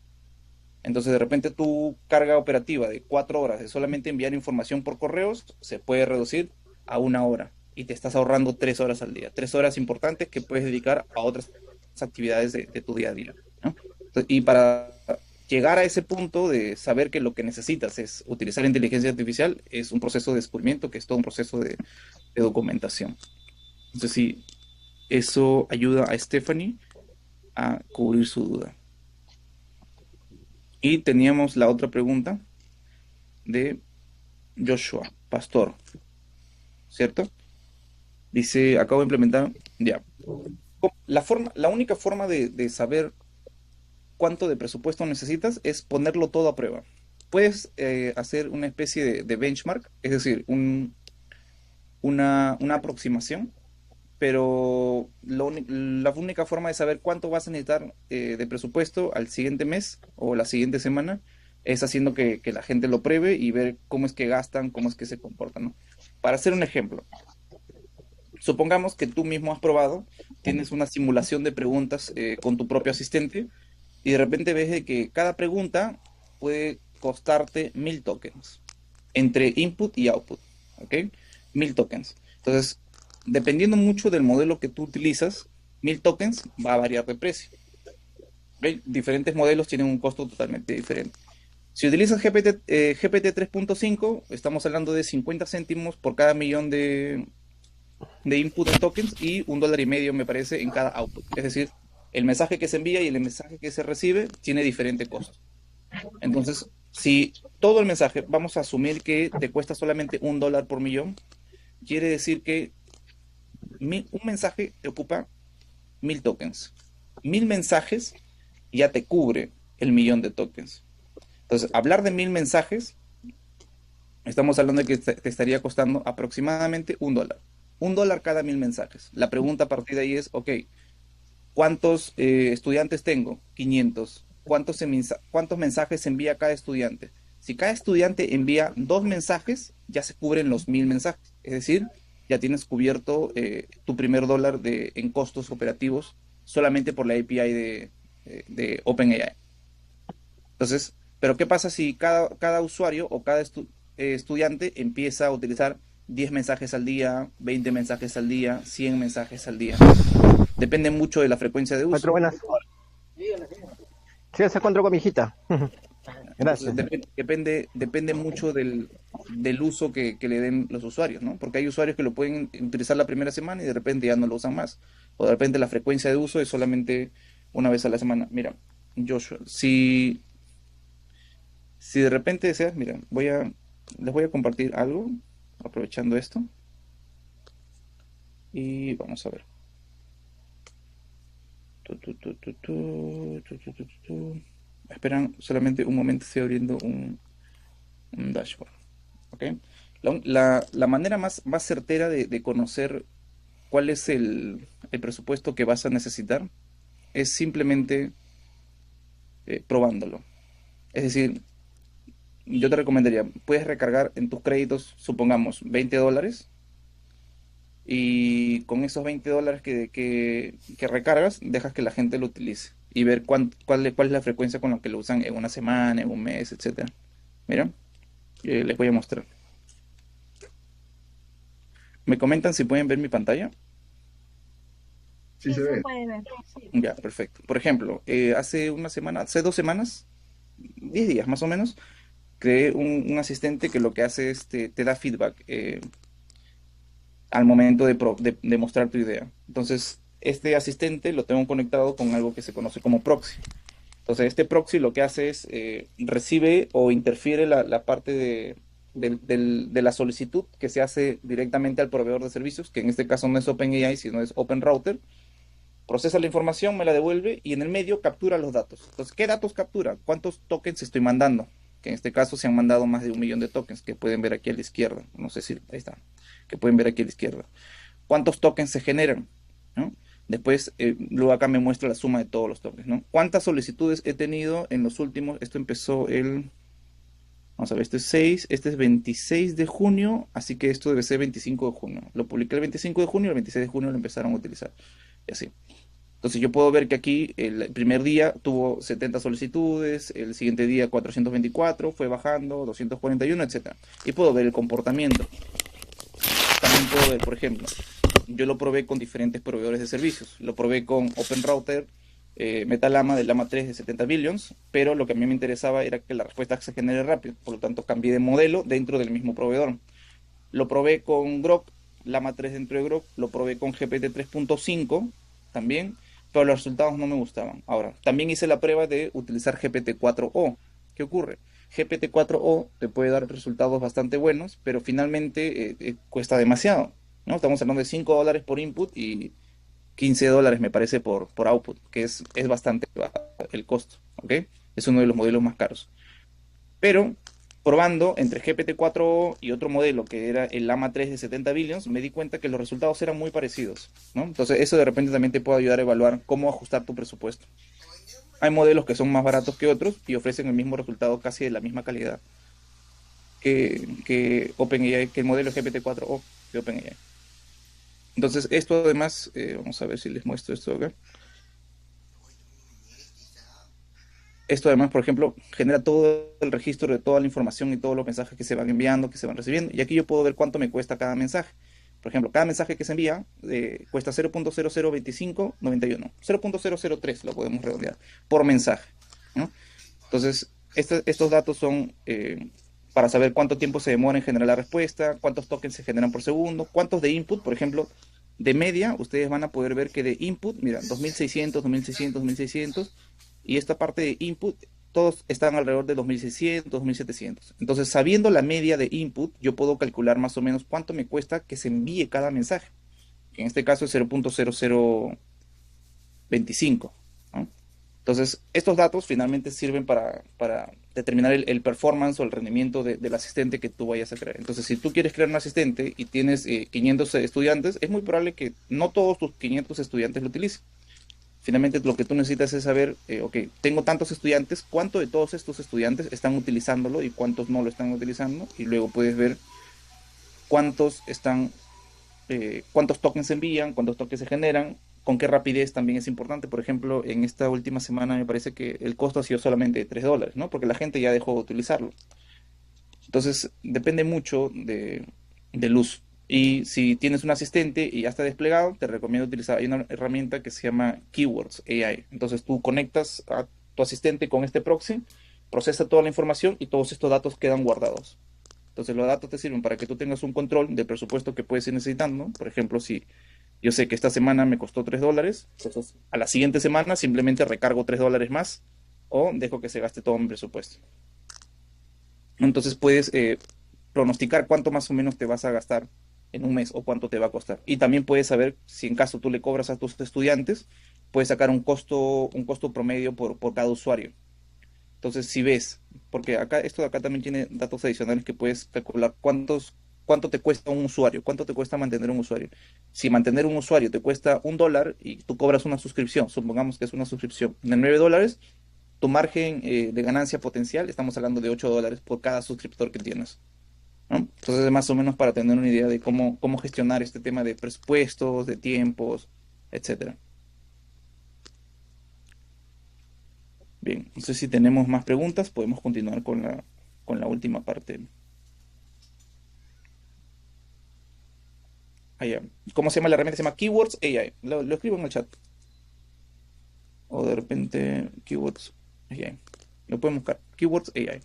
Entonces, de repente tu carga operativa de 4 horas de solamente enviar información por correos se puede reducir a 1 hora y te estás ahorrando 3 horas al día. 3 horas importantes que puedes dedicar a otras actividades de tu día a día, ¿no? Y para llegar a ese punto de saber que lo que necesitas es utilizar inteligencia artificial, es un proceso de descubrimiento, que es todo un proceso de documentación. Entonces, sí, eso ayuda a Stephanie a cubrir su duda. Y teníamos la otra pregunta de Joshua, pastor, ¿cierto? Dice, acabo de implementar, ya. La única forma de saber cuánto de presupuesto necesitas es ponerlo todo a prueba. Puedes hacer una especie de benchmark, es decir, una aproximación, pero la única forma de saber cuánto vas a necesitar de presupuesto al siguiente mes o la siguiente semana es haciendo que la gente lo pruebe y ver cómo es que gastan, cómo es que se comportan, ¿no? Para hacer un ejemplo, supongamos que tú mismo has probado, tienes una simulación de preguntas con tu propio asistente y de repente ves de que cada pregunta puede costarte 1000 tokens entre input y output, ¿ok? 1000 tokens. Entonces, dependiendo mucho del modelo que tú utilizas, 1000 tokens va a variar de precio. ¿Ok? Diferentes modelos tienen un costo totalmente diferente. Si utilizas GPT 3.5, estamos hablando de 50 céntimos por cada millón de input en tokens y $1.50, me parece, en cada output. Es decir, el mensaje que se envía y el mensaje que se recibe tiene diferente costo. Entonces, si todo el mensaje, vamos a asumir que te cuesta solamente $1 por millón, quiere decir que un mensaje te ocupa 1000 tokens. 1000 mensajes ya te cubre el millón de tokens. Entonces, hablar de 1000 mensajes, estamos hablando de que te estaría costando aproximadamente $1. $1 cada 1000 mensajes. La pregunta a partir de ahí es, ok, ¿cuántos estudiantes tengo? 500. ¿Cuántos mensajes envía cada estudiante? Si cada estudiante envía 2 mensajes, ya se cubren los 1000 mensajes. Es decir, ya tienes cubierto tu primer dólar en costos operativos solamente por la API de OpenAI. Entonces, pero ¿qué pasa si cada usuario o cada estudiante empieza a utilizar 10 mensajes al día, 20 mensajes al día, 100 mensajes al día? Depende mucho de la frecuencia de Cuatro uso. buenas. Sí, se encuentro con mi hijita. Entonces, Gracias. depende mucho del uso que le den los usuarios, ¿no? Porque hay usuarios que lo pueden utilizar la primera semana y de repente ya no lo usan más. O de repente la frecuencia de uso es solamente una vez a la semana. Mira, Joshua, si de repente deseas, mira, les voy a compartir algo, aprovechando esto. Y vamos a ver. Tu, tu, tu, tu, tu, tu, tu, tu, tu. Esperan solamente un momento, estoy abriendo un dashboard. ¿Ok? La manera más certera de conocer cuál es el presupuesto que vas a necesitar es simplemente probándolo. Es decir, yo te recomendaría, puedes recargar en tus créditos, supongamos, $20 y con esos $20 que recargas, dejas que la gente lo utilice y ver cuál es la frecuencia con la que lo usan en una semana, en un mes, etcétera. Mira, les voy a mostrar. ¿Me comentan si pueden ver mi pantalla? Sí se ve. puede ver, sí. Ya, perfecto. Por ejemplo, hace 2 semanas, 10 días más o menos, creé un asistente que lo que hace es te da feedback al momento de mostrar tu idea. Entonces, este asistente lo tengo conectado con algo que se conoce como proxy. Entonces, este proxy lo que hace es recibe o interfiere la parte de la solicitud que se hace directamente al proveedor de servicios, que en este caso no es OpenAI, sino es OpenRouter, procesa la información, me la devuelve y en el medio captura los datos. Entonces, ¿qué datos captura? ¿Cuántos tokens estoy mandando? Que en este caso se han mandado más de 1 millón de tokens, que pueden ver aquí a la izquierda. No sé si, ahí está, que pueden ver aquí a la izquierda. ¿Cuántos tokens se generan? ¿No? Después, luego acá me muestra la suma de todos los tokens, ¿no? ¿Cuántas solicitudes he tenido en los últimos? Esto empezó vamos a ver, este es 6, este es 26 de junio, así que esto debe ser 25 de junio. Lo publiqué el 25 de junio, el 26 de junio lo empezaron a utilizar. Y así. Entonces yo puedo ver que aquí el primer día tuvo 70 solicitudes, el siguiente día 424, fue bajando, 241, etc. Y puedo ver el comportamiento. También puedo ver, por ejemplo, yo lo probé con diferentes proveedores de servicios. Lo probé con OpenRouter, Metalama del Lama 3 de 70 billions, pero lo que a mí me interesaba era que la respuesta se genere rápido. Por lo tanto, cambié de modelo dentro del mismo proveedor. Lo probé con Grok, Lama 3 dentro de Grok. Lo probé con GPT 3.5 también, pero los resultados no me gustaban. Ahora, también hice la prueba de utilizar GPT-4o. ¿Qué ocurre? GPT-4o te puede dar resultados bastante buenos, pero finalmente cuesta demasiado, ¿no? Estamos hablando de $5 por input y $15 me parece por output, que es bastante bajo el costo, ¿ok? Es uno de los modelos más caros. Pero probando entre GPT-4o y otro modelo que era el Lama 3 de 70 billions, me di cuenta que los resultados eran muy parecidos, ¿no? Entonces eso de repente también te puede ayudar a evaluar cómo ajustar tu presupuesto. Hay modelos que son más baratos que otros y ofrecen el mismo resultado casi de la misma calidad que OpenAI, que el modelo GPT-4o de OpenAI. Entonces esto además, vamos a ver si les muestro esto acá. Esto además, por ejemplo, genera todo el registro de toda la información y todos los mensajes que se van enviando, que se van recibiendo. Y aquí yo puedo ver cuánto me cuesta cada mensaje. Por ejemplo, cada mensaje que se envía cuesta 0.002591. 0.003 lo podemos redondear por mensaje, ¿no? Entonces, estos datos son para saber cuánto tiempo se demora en generar la respuesta, cuántos tokens se generan por segundo, cuántos de input, por ejemplo, de media, ustedes van a poder ver que de input, mira, 2600, 2600, 2600. Y esta parte de input, todos están alrededor de 2600, 2700. Entonces, sabiendo la media de input, yo puedo calcular más o menos cuánto me cuesta que se envíe cada mensaje. En este caso es 0.0025, ¿no? Entonces, estos datos finalmente sirven para determinar el performance o el rendimiento del asistente que tú vayas a crear. Entonces, si tú quieres crear un asistente y tienes 500 estudiantes, es muy probable que no todos tus 500 estudiantes lo utilicen. Finalmente lo que tú necesitas es saber, ok, tengo tantos estudiantes, ¿cuántos de todos estos estudiantes están utilizándolo y cuántos no lo están utilizando? Y luego puedes ver cuántos tokens se envían, cuántos tokens se generan, con qué rapidez también es importante. Por ejemplo, en esta última semana me parece que el costo ha sido solamente de $3, ¿no? Porque la gente ya dejó de utilizarlo. Entonces, depende mucho del uso. Y si tienes un asistente y ya está desplegado, te recomiendo utilizar, hay una herramienta que se llama Keywords AI. Entonces tú conectas a tu asistente con este proxy, procesa toda la información y todos estos datos quedan guardados. Entonces los datos te sirven para que tú tengas un control del presupuesto que puedes ir necesitando. Por ejemplo, si yo sé que esta semana me costó $3, entonces a la siguiente semana simplemente recargo $3 más o dejo que se gaste todo mi presupuesto. Entonces puedes pronosticar cuánto más o menos te vas a gastar en un mes o cuánto te va a costar. Y también puedes saber si en caso tú le cobras a tus estudiantes, puedes sacar un costo promedio por cada usuario. Entonces, si ves, porque esto de acá también tiene datos adicionales que puedes calcular cuánto te cuesta un usuario, cuánto te cuesta mantener un usuario. Si mantener un usuario te cuesta $1 y tú cobras una suscripción, supongamos que es una suscripción de $9, tu margen de ganancia potencial, estamos hablando de $8 por cada suscriptor que tienes, ¿no? Entonces, más o menos para tener una idea de cómo gestionar este tema de presupuestos, de tiempos, etcétera. Bien, no sé si tenemos más preguntas, podemos continuar con la última parte. Allá. ¿Cómo se llama la herramienta? Se llama Keywords AI. Lo escribo en el chat. O de repente, Keywords AI. Lo pueden buscar. Keywords AI.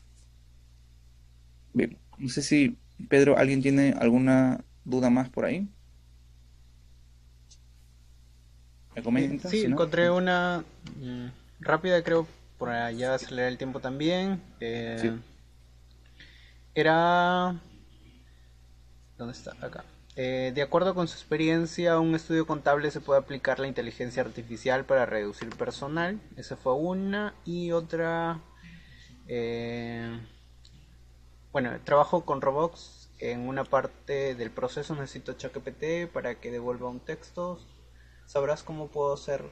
Bien, no sé si, Pedro, ¿alguien tiene alguna duda más por ahí? ¿Me comentas? Sí, Si no, encontré una rápida, creo, por allá acelerar el tiempo también. Sí. Era... ¿Dónde está? Acá. De acuerdo con su experiencia, a un estudio contable se puede aplicar la inteligencia artificial para reducir personal. Esa fue una. Y otra... bueno, trabajo con robots. En una parte del proceso necesito ChatGPT para que devuelva un texto. Sabrás cómo puedo hacerlo.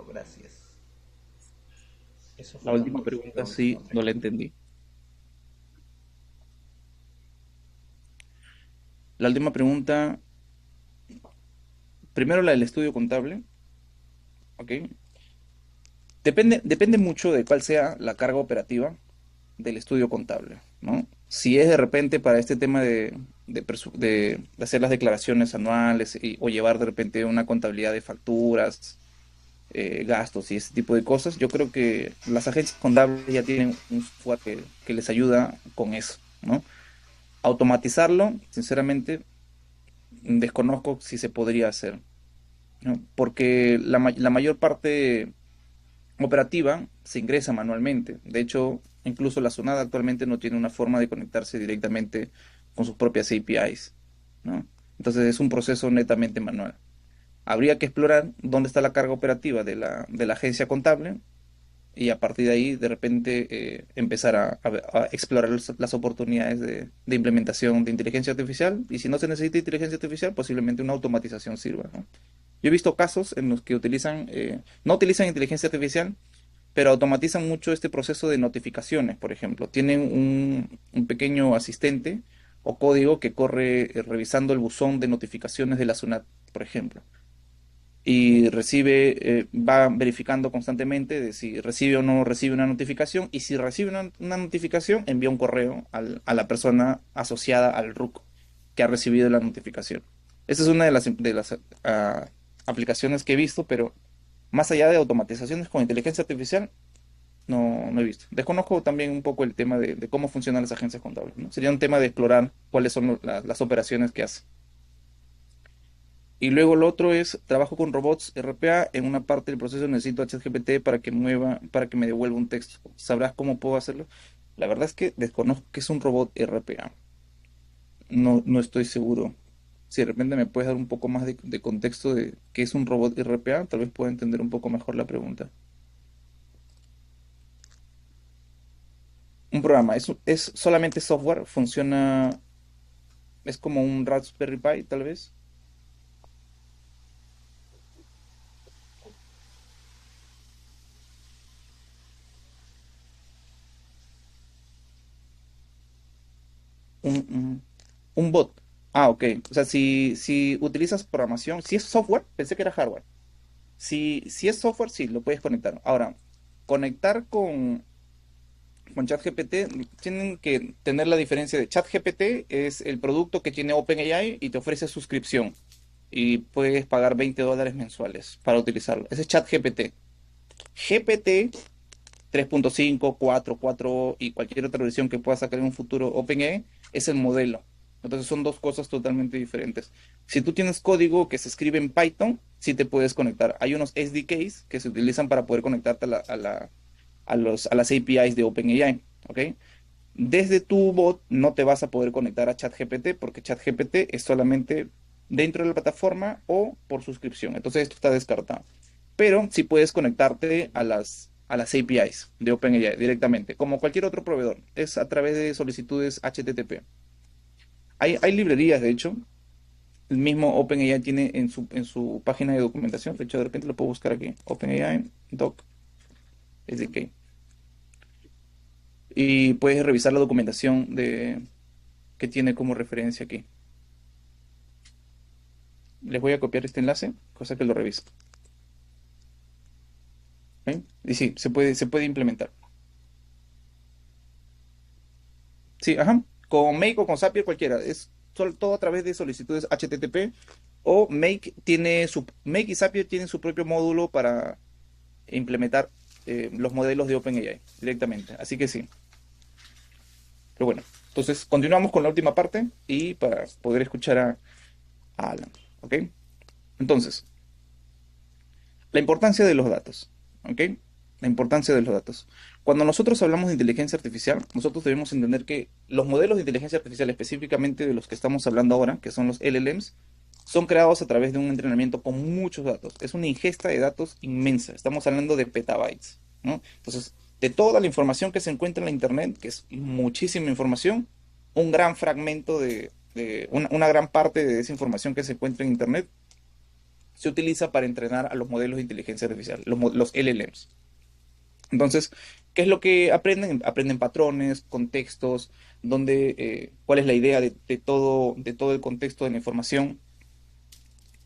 Gracias. Eso La última pregunta sí, no la entendí. La última pregunta, primero la del estudio contable, ¿ok? Depende mucho de cuál sea la carga operativa del estudio contable, ¿no? Si es de repente para este tema de hacer las declaraciones anuales o llevar de repente una contabilidad de facturas, gastos y ese tipo de cosas, yo creo que las agencias contables ya tienen un software que les ayuda con eso, ¿no? Automatizarlo, sinceramente, desconozco si se podría hacer, ¿no? Porque la mayor parte operativa se ingresa manualmente. De hecho, incluso la Sonada actualmente no tiene una forma de conectarse directamente con sus propias APIs, ¿no? Entonces es un proceso netamente manual. Habría que explorar dónde está la carga operativa de la agencia contable y a partir de ahí de repente empezar a explorar las oportunidades de implementación de inteligencia artificial y si no se necesita inteligencia artificial, posiblemente una automatización sirva, ¿no? Yo he visto casos en los que no utilizan inteligencia artificial, pero automatizan mucho este proceso de notificaciones, por ejemplo. Tienen un pequeño asistente o código que corre revisando el buzón de notificaciones de la SUNAT, por ejemplo. Y va verificando constantemente de si recibe o no recibe una notificación. Y si recibe una notificación, envía un correo a la persona asociada al RUC que ha recibido la notificación. Esa es una de las aplicaciones que he visto, pero más allá de automatizaciones con inteligencia artificial, no he visto. Desconozco también un poco el tema de cómo funcionan las agencias contables, ¿no? Sería un tema de explorar cuáles son las operaciones que hace. Y luego lo otro es, trabajo con robots RPA, en una parte del proceso necesito a ChatGPT para que me devuelva un texto. ¿Sabrás cómo puedo hacerlo? La verdad es que desconozco qué es un robot RPA. No estoy seguro. Si de repente me puedes dar un poco más de contexto de qué es un robot RPA, tal vez pueda entender un poco mejor la pregunta. Un programa, es solamente software, funciona, es como un Raspberry Pi, tal vez. Un, un bot. Ah, ok. O sea, si utilizas programación, si es software, pensé que era hardware. Si es software, sí, lo puedes conectar. Ahora, conectar con ChatGPT tienen que tener la diferencia de ChatGPT es el producto que tiene OpenAI y te ofrece suscripción. Y puedes pagar $20 mensuales para utilizarlo. Ese es ChatGPT. GPT 3.5, 4, 4 y cualquier otra versión que pueda sacar en un futuro OpenAI es el modelo. Entonces son dos cosas totalmente diferentes. Si tú tienes código que se escribe en Python, sí te puedes conectar. Hay unos SDKs que se utilizan para poder conectarte a las APIs de OpenAI, ¿ok? Desde tu bot no te vas a poder conectar a ChatGPT porque ChatGPT es solamente dentro de la plataforma o por suscripción. Entonces esto está descartado. Pero sí puedes conectarte a las APIs de OpenAI directamente, como cualquier otro proveedor. Es a través de solicitudes HTTP. Hay librerías, de hecho. El mismo OpenAI tiene en su página de documentación. De hecho, de repente lo puedo buscar aquí. OpenAI Doc SDK. Y puedes revisar la documentación que tiene como referencia aquí. Les voy a copiar este enlace, cosa que lo revisen. ¿Ok? Y sí, se puede implementar. Sí, ajá. Con Make o con Zapier cualquiera. Es todo a través de solicitudes HTTP. O Make y Zapier tienen su propio módulo para implementar los modelos de OpenAI directamente. Así que sí. Pero bueno, entonces continuamos con la última parte y para poder escuchar a Alan. ¿Ok? Entonces, la importancia de los datos. ¿Ok? La importancia de los datos. Cuando nosotros hablamos de inteligencia artificial, nosotros debemos entender que los modelos de inteligencia artificial, específicamente de los que estamos hablando ahora, que son los LLMs, son creados a través de un entrenamiento con muchos datos. Es una ingesta de datos inmensa. Estamos hablando de petabytes, ¿no? Entonces, de toda la información que se encuentra en la Internet, que es muchísima información, un gran fragmento una gran parte de esa información que se encuentra en Internet se utiliza para entrenar a los modelos de inteligencia artificial, los LLMs. Entonces, ¿qué es lo que aprenden? Aprenden patrones, contextos, cuál es la idea de todo el contexto de la información,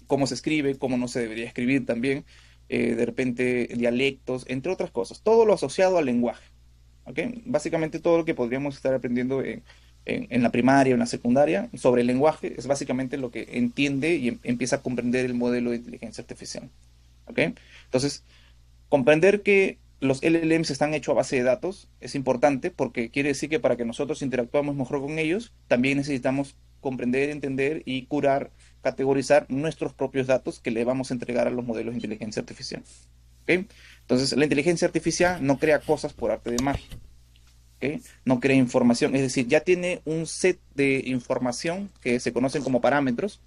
cómo se escribe, cómo no se debería escribir también, de repente dialectos, entre otras cosas. Todo lo asociado al lenguaje. ¿Ok? Básicamente todo lo que podríamos estar aprendiendo en la primaria o en la secundaria sobre el lenguaje es básicamente lo que entiende y empieza a comprender el modelo de inteligencia artificial. ¿Ok? Entonces, comprender que los LLMs están hechos a base de datos es importante porque quiere decir que para que nosotros interactuemos mejor con ellos, también necesitamos comprender, entender y curar, categorizar nuestros propios datos que le vamos a entregar a los modelos de inteligencia artificial. ¿Ok? Entonces, la inteligencia artificial no crea cosas por arte de magia. ¿Ok? No crea información, es decir, ya tiene un set de información que se conocen como parámetros,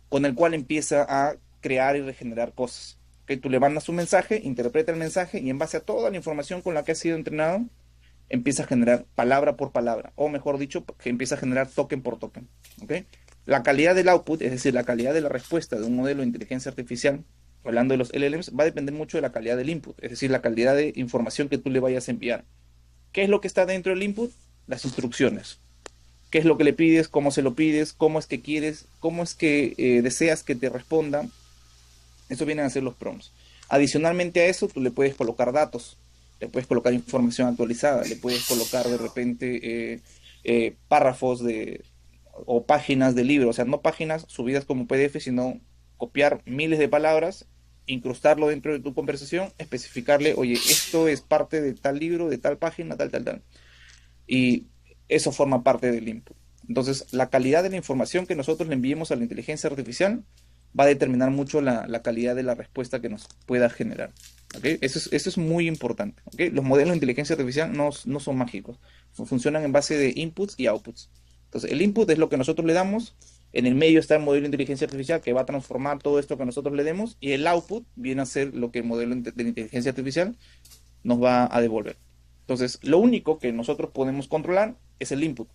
con el cual empieza a crear y regenerar cosas. ¿Ok? Tú le mandas un mensaje, interpreta el mensaje y en base a toda la información con la que ha sido entrenado, empieza a generar palabra por palabra, o mejor dicho, que empieza a generar token por token. ¿Ok? La calidad del output, es decir, la calidad de la respuesta de un modelo de inteligencia artificial, hablando de los LLMs, va a depender mucho de la calidad del input, es decir, la calidad de información que tú le vayas a enviar. ¿Qué es lo que está dentro del input? Las instrucciones. ¿Qué es lo que le pides? ¿Cómo se lo pides? ¿Cómo es que quieres? ¿Cómo es que deseas que te responda? Eso vienen a ser los prompts. Adicionalmente a eso, tú le puedes colocar datos, le puedes colocar información actualizada, le puedes colocar de repente párrafos o páginas de libro, o sea, no páginas subidas como PDF, sino copiar miles de palabras, incrustarlo dentro de tu conversación, especificarle, oye, esto es parte de tal libro, de tal página, tal, tal, tal. Y eso forma parte del input. Entonces, la calidad de la información que nosotros le enviemos a la inteligencia artificial va a determinar mucho la calidad de la respuesta que nos pueda generar. ¿Okay? Eso es muy importante. ¿Okay? Los modelos de inteligencia artificial no son mágicos. Funcionan en base de inputs y outputs. Entonces, el input es lo que nosotros le damos. En el medio está el modelo de inteligencia artificial que va a transformar todo esto que nosotros le demos. Y el output viene a ser lo que el modelo de inteligencia artificial nos va a devolver. Entonces, lo único que nosotros podemos controlar es el input.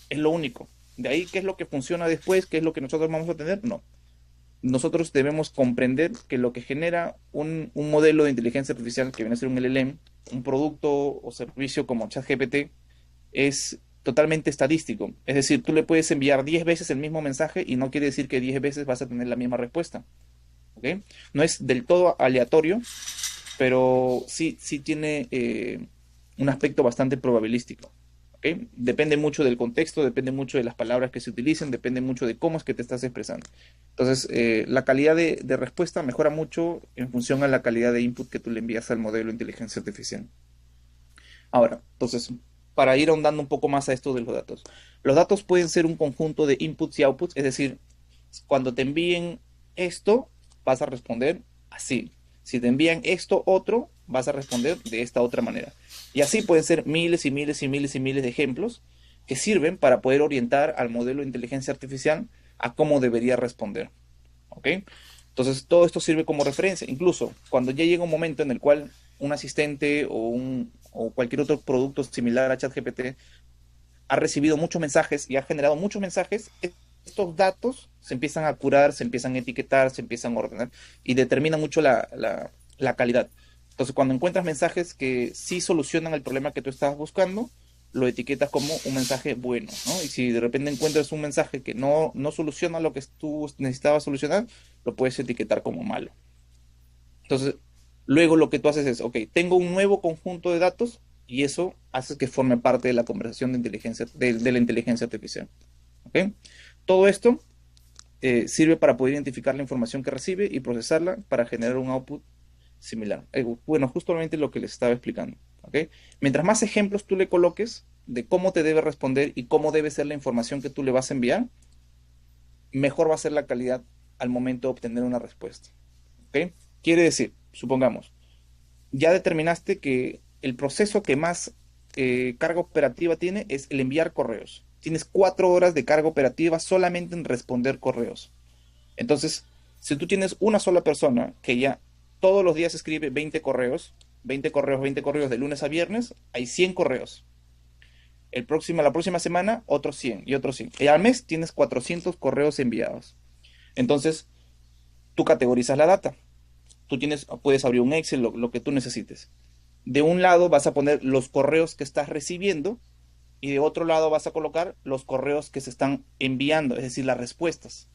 Es lo único. De ahí, ¿qué es lo que funciona después? ¿Qué es lo que nosotros vamos a tener? No. Nosotros debemos comprender que lo que genera un modelo de inteligencia artificial, que viene a ser un LLM, un producto o servicio como ChatGPT, es totalmente estadístico. Es decir, tú le puedes enviar 10 veces el mismo mensaje y no quiere decir que 10 veces vas a tener la misma respuesta. ¿Okay? No es del todo aleatorio, pero sí tiene un aspecto bastante probabilístico. ¿Okay? Depende mucho del contexto, depende mucho de las palabras que se utilicen, depende mucho de cómo es que te estás expresando. Entonces, la calidad de respuesta mejora mucho en función a la calidad de input que tú le envías al modelo de inteligencia artificial. Ahora, entonces, para ir ahondando un poco más a esto de los datos. Los datos pueden ser un conjunto de inputs y outputs, es decir, cuando te envíen esto, vas a responder así. Si te envían esto otro, vas a responder de esta otra manera. Y así pueden ser miles y miles y miles y miles de ejemplos que sirven para poder orientar al modelo de inteligencia artificial a cómo debería responder. ¿Ok? Entonces, todo esto sirve como referencia. Incluso cuando ya llega un momento en el cual un asistente o cualquier otro producto similar a ChatGPT ha recibido muchos mensajes y ha generado muchos mensajes, estos datos se empiezan a curar, se empiezan a etiquetar, se empiezan a ordenar y determina mucho la calidad. Entonces, cuando encuentras mensajes que sí solucionan el problema que tú estabas buscando, lo etiquetas como un mensaje bueno, ¿no? Y si de repente encuentras un mensaje que no soluciona lo que tú necesitabas solucionar, lo puedes etiquetar como malo. Entonces, luego lo que tú haces es, ok, tengo un nuevo conjunto de datos y eso hace que forme parte de la conversación de la inteligencia artificial. ¿Ok? Todo esto sirve para poder identificar la información que recibe y procesarla para generar un output similar. Bueno, justamente lo que les estaba explicando. ¿Okay? Mientras más ejemplos tú le coloques de cómo te debe responder y cómo debe ser la información que tú le vas a enviar, mejor va a ser la calidad al momento de obtener una respuesta. ¿Okay? Quiere decir, supongamos, ya determinaste que el proceso que más carga operativa tiene es el enviar correos. Tienes 4 horas de carga operativa solamente en responder correos. Entonces, si tú tienes una sola persona que ya todos los días escribe 20 correos, 20 correos, 20 correos de lunes a viernes, hay 100 correos. La próxima semana, otros 100 y otros 100. Y al mes tienes 400 correos enviados. Entonces, tú categorizas la data. Puedes abrir un Excel, lo que tú necesites. De un lado vas a poner los correos que estás recibiendo y de otro lado vas a colocar los correos que se están enviando, es decir, las respuestas.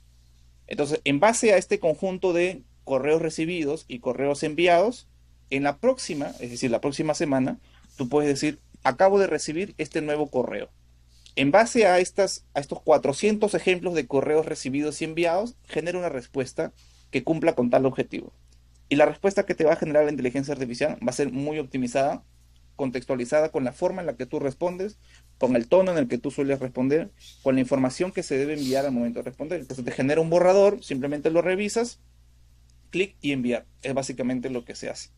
Entonces, en base a este conjunto de correos recibidos y correos enviados, en la próxima, es decir, la próxima semana, tú puedes decir, acabo de recibir este nuevo correo. En base a estos 400 ejemplos de correos recibidos y enviados, genera una respuesta que cumpla con tal objetivo. Y la respuesta que te va a generar la inteligencia artificial va a ser muy optimizada, contextualizada con la forma en la que tú respondes, con el tono en el que tú sueles responder, con la información que se debe enviar al momento de responder. Entonces te genera un borrador, simplemente lo revisas, clic y enviar. Es básicamente lo que se hace,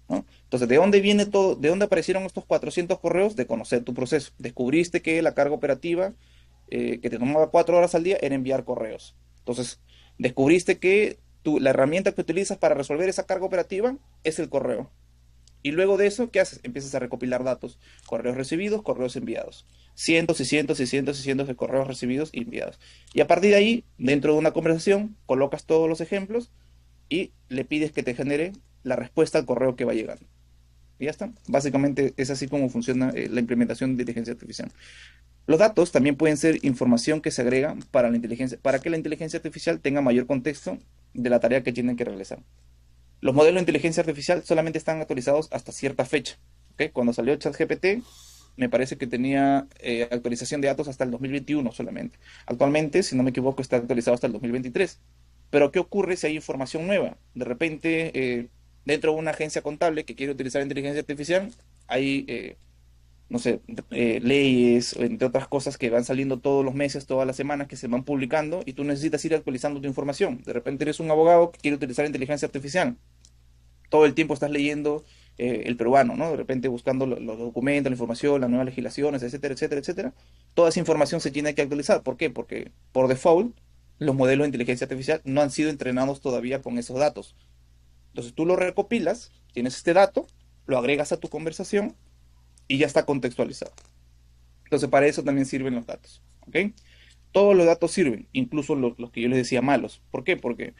¿no? Entonces, ¿de dónde viene todo? ¿De dónde aparecieron estos 400 correos? De conocer tu proceso. Descubriste que la carga operativa que te tomaba 4 horas al día era enviar correos. Entonces, descubriste que la herramienta que utilizas para resolver esa carga operativa es el correo. Y luego de eso, ¿qué haces? Empiezas a recopilar datos. Correos recibidos, correos enviados. Cientos y cientos y cientos y cientos de correos recibidos y enviados. Y a partir de ahí, dentro de una conversación, colocas todos los ejemplos y le pides que te genere la respuesta al correo que va llegando. Y ya está. Básicamente es así como funciona la implementación de inteligencia artificial. Los datos también pueden ser información que se agrega para que la inteligencia artificial tenga mayor contexto de la tarea que tienen que realizar. Los modelos de inteligencia artificial solamente están actualizados hasta cierta fecha, ¿okay? Cuando salió ChatGPT, me parece que tenía actualización de datos hasta el 2021 solamente. Actualmente, si no me equivoco, está actualizado hasta el 2023. Pero, ¿qué ocurre si hay información nueva? De repente, dentro de una agencia contable que quiere utilizar inteligencia artificial, hay, no sé, leyes, entre otras cosas que van saliendo todos los meses, todas las semanas, que se van publicando y tú necesitas ir actualizando tu información. De repente eres un abogado que quiere utilizar inteligencia artificial. Todo el tiempo estás leyendo el peruano, ¿no? De repente buscando los documentos, la información, las nuevas legislaciones, etcétera, etcétera, etcétera. Toda esa información se tiene que actualizar. ¿Por qué? Porque por default los modelos de inteligencia artificial no han sido entrenados todavía con esos datos. Entonces tú lo recopilas, tienes este dato, lo agregas a tu conversación y ya está contextualizado. Entonces para eso también sirven los datos, ¿ok? Todos los datos sirven, incluso los que yo les decía malos. ¿Por qué? Porque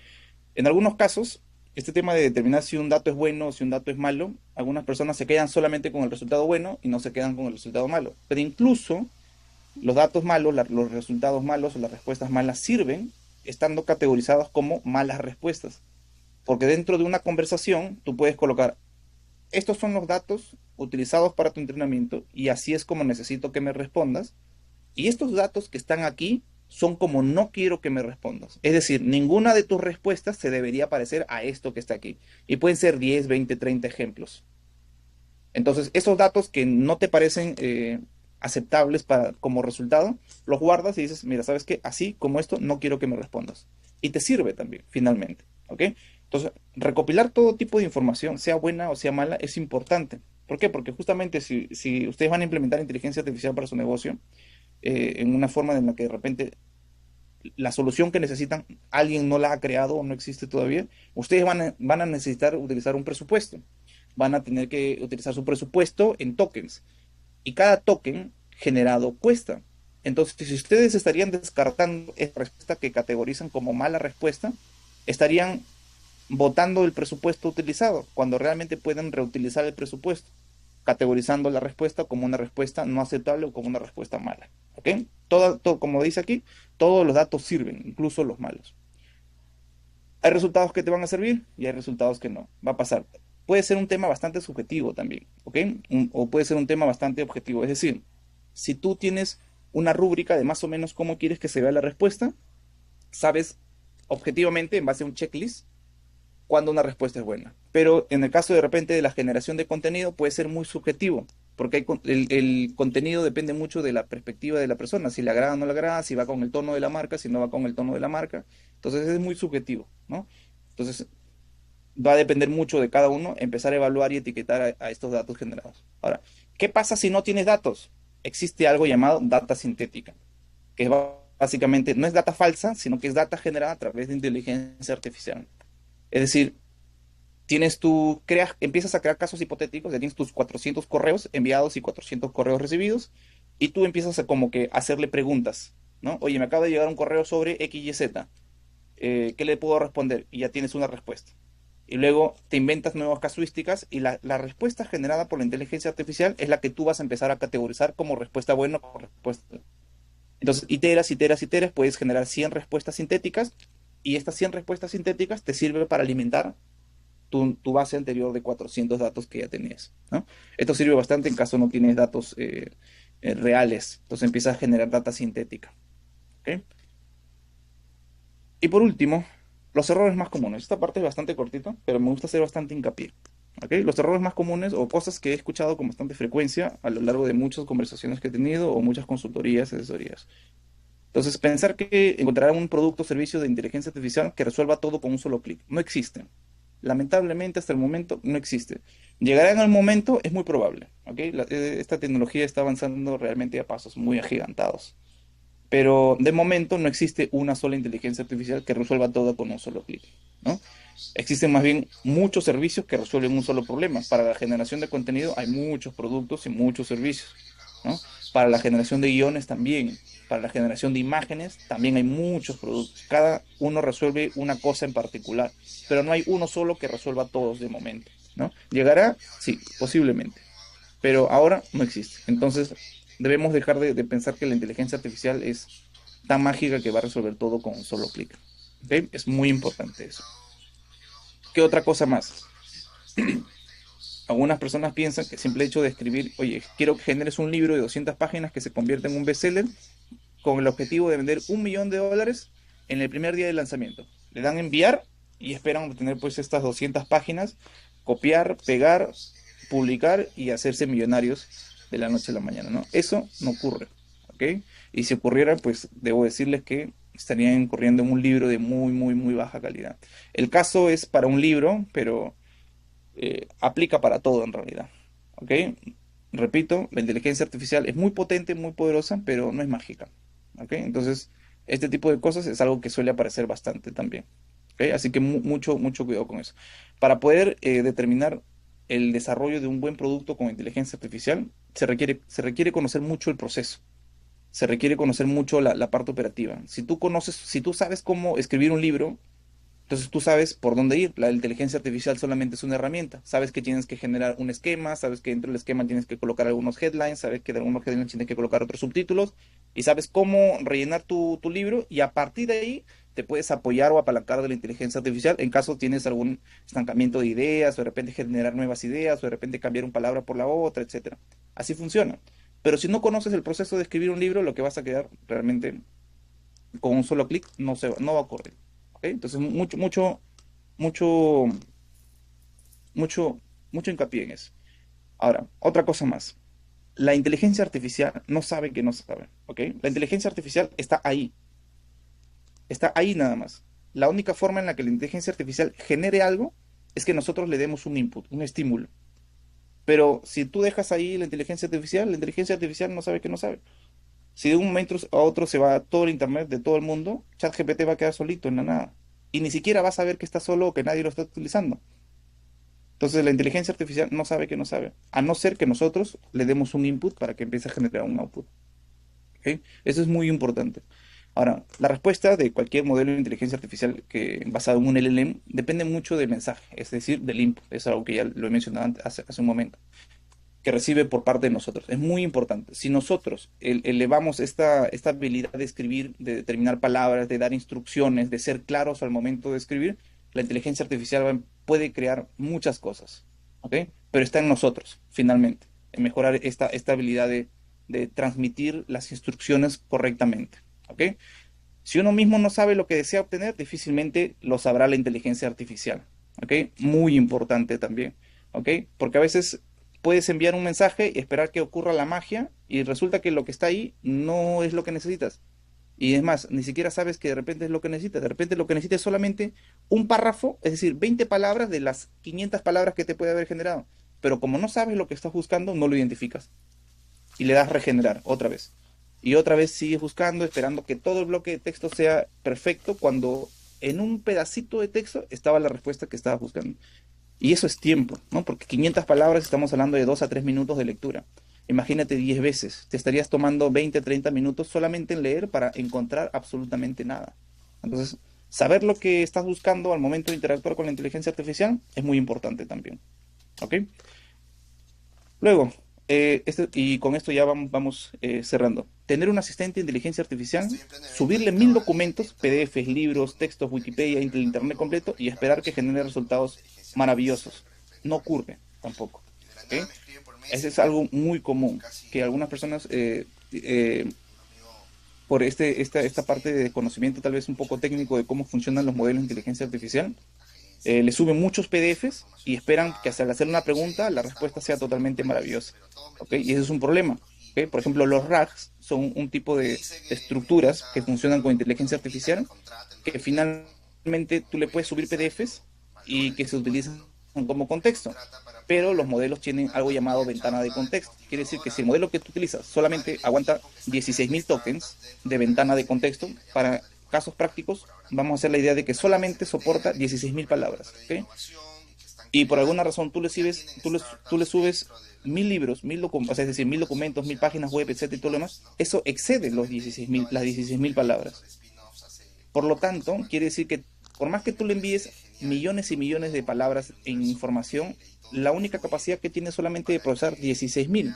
en algunos casos, este tema de determinar si un dato es bueno o si un dato es malo, algunas personas se quedan solamente con el resultado bueno y no se quedan con el resultado malo. Pero incluso los datos malos, los resultados malos o las respuestas malas sirven estando categorizados como malas respuestas. Porque dentro de una conversación tú puedes colocar, estos son los datos utilizados para tu entrenamiento y así es como necesito que me respondas. Y estos datos que están aquí son como no quiero que me respondas. Es decir, ninguna de tus respuestas se debería parecer a esto que está aquí. Y pueden ser 10, 20, 30 ejemplos. Entonces, esos datos que no te parecen aceptables como resultado, los guardas y dices, mira, ¿sabes qué? Así como esto, no quiero que me respondas. Y te sirve también, finalmente. ¿Ok? Entonces, recopilar todo tipo de información, sea buena o sea mala, es importante. ¿Por qué? Porque justamente si ustedes van a implementar inteligencia artificial para su negocio, en una forma en la que de repente la solución que necesitan alguien no la ha creado o no existe todavía, ustedes van a necesitar utilizar un presupuesto. Van a tener que utilizar su presupuesto en tokens. Y cada token generado cuesta. Entonces, si ustedes estarían descartando esta respuesta que categorizan como mala respuesta, estarían botando el presupuesto utilizado, cuando realmente pueden reutilizar el presupuesto, categorizando la respuesta como una respuesta no aceptable o como una respuesta mala. ¿Ok? Todo, como dice aquí, todos los datos sirven, incluso los malos. Hay resultados que te van a servir y hay resultados que no. Va a pasar. Puede ser un tema bastante subjetivo también, ¿ok? O puede ser un tema bastante objetivo. Es decir, si tú tienes una rúbrica de más o menos cómo quieres que se vea la respuesta, sabes objetivamente, en base a un checklist, cuando una respuesta es buena. Pero en el caso de repente de la generación de contenido puede ser muy subjetivo, porque el contenido depende mucho de la perspectiva de la persona, si le agrada o no le agrada, si va con el tono de la marca, si no va con el tono de la marca. Entonces es muy subjetivo, ¿no? Entonces, va a depender mucho de cada uno empezar a evaluar y etiquetar a estos datos generados. Ahora, ¿qué pasa si no tienes datos? Existe algo llamado data sintética, que es básicamente no es data falsa, sino que es data generada a través de inteligencia artificial. Es decir, empiezas a crear casos hipotéticos, ya tienes tus 400 correos enviados y 400 correos recibidos, y tú empiezas a como que hacerle preguntas, ¿no? Oye, me acaba de llegar un correo sobre X y Z, ¿qué le puedo responder? Y ya tienes una respuesta. Y luego te inventas nuevas casuísticas y la respuesta generada por la inteligencia artificial es la que tú vas a empezar a categorizar como respuesta buena o como respuesta. Entonces, iteras, puedes generar 100 respuestas sintéticas y estas 100 respuestas sintéticas te sirven para alimentar tu base anterior de 400 datos que ya tenías, ¿no? Esto sirve bastante en caso no tienes datos reales. Entonces empiezas a generar data sintética. ¿Ok? Y por último, los errores más comunes. Esta parte es bastante cortita, pero me gusta hacer bastante hincapié. ¿Ok? Los errores más comunes o cosas que he escuchado con bastante frecuencia a lo largo de muchas conversaciones que he tenido o muchas consultorías, asesorías. Entonces, pensar que encontrará un producto o servicio de inteligencia artificial que resuelva todo con un solo clic. No existe. Lamentablemente, hasta el momento, no existe. Llegará en el momento, es muy probable. ¿Ok? Esta tecnología está avanzando realmente a pasos muy agigantados. Pero de momento no existe una sola inteligencia artificial que resuelva todo con un solo clic, ¿no? Existen más bien muchos servicios que resuelven un solo problema. Para la generación de contenido hay muchos productos y muchos servicios, ¿no? Para la generación de guiones también. Para la generación de imágenes también hay muchos productos. Cada uno resuelve una cosa en particular, pero no hay uno solo que resuelva todos de momento, ¿no? ¿Llegará? Sí, posiblemente, pero ahora no existe. Entonces, debemos dejar de pensar que la inteligencia artificial es tan mágica que va a resolver todo con un solo clic. ¿Ok? Es muy importante eso. ¿Qué otra cosa más? Algunas personas piensan que el simple hecho de escribir, oye, quiero que generes un libro de 200 páginas que se convierta en un bestseller con el objetivo de vender $1.000.000 en el primer día de lanzamiento. Le dan enviar y esperan obtener pues estas 200 páginas, copiar, pegar, publicar y hacerse millonarios de la noche a la mañana, ¿no? Eso no ocurre, ¿ok? Y si ocurriera, pues debo decirles que estarían incurriendo en un libro de muy, muy, muy baja calidad. El caso es para un libro, pero aplica para todo en realidad, ¿ok? Repito, la inteligencia artificial es muy potente, muy poderosa, pero no es mágica, ¿ok? Entonces, este tipo de cosas es algo que suele aparecer bastante también, ¿ok? Así que mucho, mucho cuidado con eso. Para poder determinar el desarrollo de un buen producto con inteligencia artificial, se requiere conocer mucho el proceso, se requiere conocer mucho la parte operativa. Si tú sabes cómo escribir un libro, entonces tú sabes por dónde ir. La inteligencia artificial solamente es una herramienta. Sabes que tienes que generar un esquema, sabes que dentro del esquema tienes que colocar algunos headlines, sabes que de algunos headlines tienes que colocar otros subtítulos y sabes cómo rellenar tu libro y a partir de ahí te puedes apoyar o apalancar de la inteligencia artificial en caso tienes algún estancamiento de ideas o de repente generar nuevas ideas o de repente cambiar una palabra por la otra, etcétera. Así funciona. Pero si no conoces el proceso de escribir un libro, lo que vas a quedar realmente con un solo clic no va a ocurrir. ¿Ok? Entonces, mucho, mucho, mucho hincapié en eso. Ahora, otra cosa más. La inteligencia artificial no sabe que no sabe, ¿ok? La inteligencia artificial está ahí nada más. La única forma en la que la inteligencia artificial genere algo es que nosotros le demos un input, un estímulo. Pero si tú dejas ahí la inteligencia artificial no sabe que no sabe. Si de un momento a otro se va todo el internet de todo el mundo, ChatGPT va a quedar solito en la nada. Y ni siquiera va a saber que está solo o que nadie lo está utilizando. Entonces la inteligencia artificial no sabe que no sabe, a no ser que nosotros le demos un input para que empiece a generar un output. ¿Ok? Eso es muy importante. Ahora, la respuesta de cualquier modelo de inteligencia artificial basado en un LLM depende mucho del mensaje, es decir, del input. Es algo que ya lo he mencionado hace un momento, que recibe por parte de nosotros. Es muy importante. Si nosotros elevamos esta habilidad de escribir, de determinar palabras, de dar instrucciones, de ser claros al momento de escribir, la inteligencia artificial puede crear muchas cosas, ¿ok? Pero está en nosotros, finalmente, en mejorar esta habilidad de transmitir las instrucciones correctamente, ¿ok? Si uno mismo no sabe lo que desea obtener, difícilmente lo sabrá la inteligencia artificial, ¿ok? Muy importante también, ¿ok? Porque a veces puedes enviar un mensaje y esperar que ocurra la magia y resulta que lo que está ahí no es lo que necesitas. Y es más, ni siquiera sabes que de repente es lo que necesitas. De repente lo que necesitas es solamente un párrafo, es decir, 20 palabras de las 500 palabras que te puede haber generado. Pero como no sabes lo que estás buscando, no lo identificas. Y le das regenerar otra vez. Y otra vez sigues buscando, esperando que todo el bloque de texto sea perfecto, cuando en un pedacito de texto estaba la respuesta que estabas buscando. Y eso es tiempo, ¿no? Porque 500 palabras estamos hablando de 2 a 3 minutos de lectura. Imagínate 10 veces. Te estarías tomando 20, 30 minutos solamente en leer para encontrar absolutamente nada. Entonces, saber lo que estás buscando al momento de interactuar con la inteligencia artificial es muy importante también. ¿Ok? Luego, y con esto ya vamos cerrando. Tener un asistente de inteligencia artificial, subirle 1000 documentos, PDFs, libros, textos, Wikipedia, el internet completo y esperar que genere resultados maravillosos. No ocurre tampoco. ¿Okay? Ese es algo muy común, que algunas personas, por esta parte de conocimiento tal vez un poco técnico de cómo funcionan los modelos de inteligencia artificial, le suben muchos PDFs y esperan que al hacer una pregunta la respuesta sea totalmente maravillosa. ¿Okay? Y ese es un problema. ¿Okay? Por ejemplo, los RAGs son un tipo de estructuras que funcionan con inteligencia artificial, que finalmente tú le puedes subir PDFs y que se utilizan como contexto. Pero los modelos tienen algo llamado ventana de contexto. Quiere decir que si el modelo que tú utilizas solamente aguanta 16.000 tokens de ventana de contexto, para casos prácticos vamos a hacer la idea de que solamente soporta 16.000 palabras. ¿Okay? Y por alguna razón tú le subes 1000 libros, 1000 documentos, o sea, es decir, 1000 documentos, 1000 páginas web, etcétera, y todo lo demás, eso excede las 16.000 palabras. Por lo tanto, quiere decir que por más que tú le envíes millones y millones de palabras en información, la única capacidad que tiene solamente de procesar 16.000.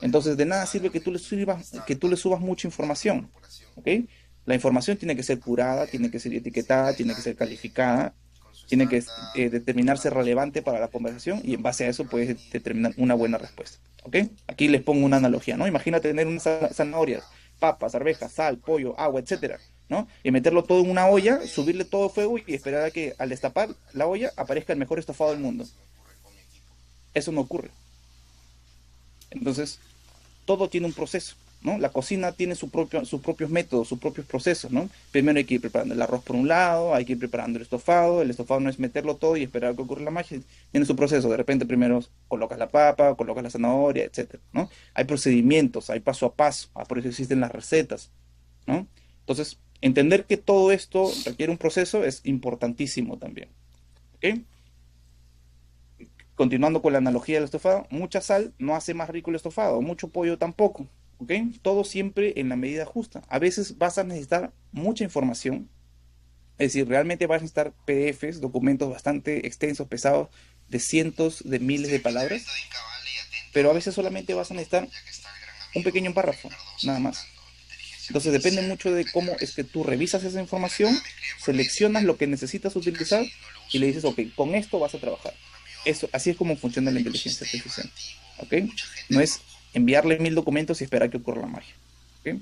Entonces, de nada sirve que tú le subas mucha información. ¿Ok? La información tiene que ser curada, tiene que ser etiquetada, tiene que ser calificada, tiene que determinarse relevante para la conversación y en base a eso puedes determinar una buena respuesta. ¿Ok? Aquí les pongo una analogía, ¿no? Imagínate tener unas zanahorias, papas, arvejas, sal, pollo, agua, etcétera, ¿no? Y meterlo todo en una olla, subirle todo fuego y esperar a que al destapar la olla aparezca el mejor estofado del mundo. Eso no ocurre. Entonces, todo tiene un proceso, ¿no? La cocina tiene sus propios métodos, sus propios procesos, ¿no? Primero hay que ir preparando el arroz por un lado, hay que ir preparando el estofado no es meterlo todo y esperar a que ocurra la magia, tiene su proceso, de repente primero colocas la papa, colocas la zanahoria, etcétera, ¿no? Hay procedimientos, hay paso a paso, por eso existen las recetas, ¿no? Entonces, entender que todo esto requiere un proceso es importantísimo también, ¿ok? Continuando con la analogía del estofado, mucha sal no hace más rico el estofado, mucho pollo tampoco, ¿ok? Todo siempre en la medida justa. A veces vas a necesitar mucha información, es decir, realmente vas a necesitar PDFs, documentos bastante extensos, pesados, de cientos de miles de palabras, pero a veces solamente vas a necesitar un pequeño párrafo, nada más. Entonces depende mucho de cómo es que tú revisas esa información, seleccionas lo que necesitas utilizar y le dices, ok, con esto vas a trabajar. Eso, así es como funciona la inteligencia artificial. ¿Ok? No es enviarle 1000 documentos y esperar que ocurra la magia. ¿Ok?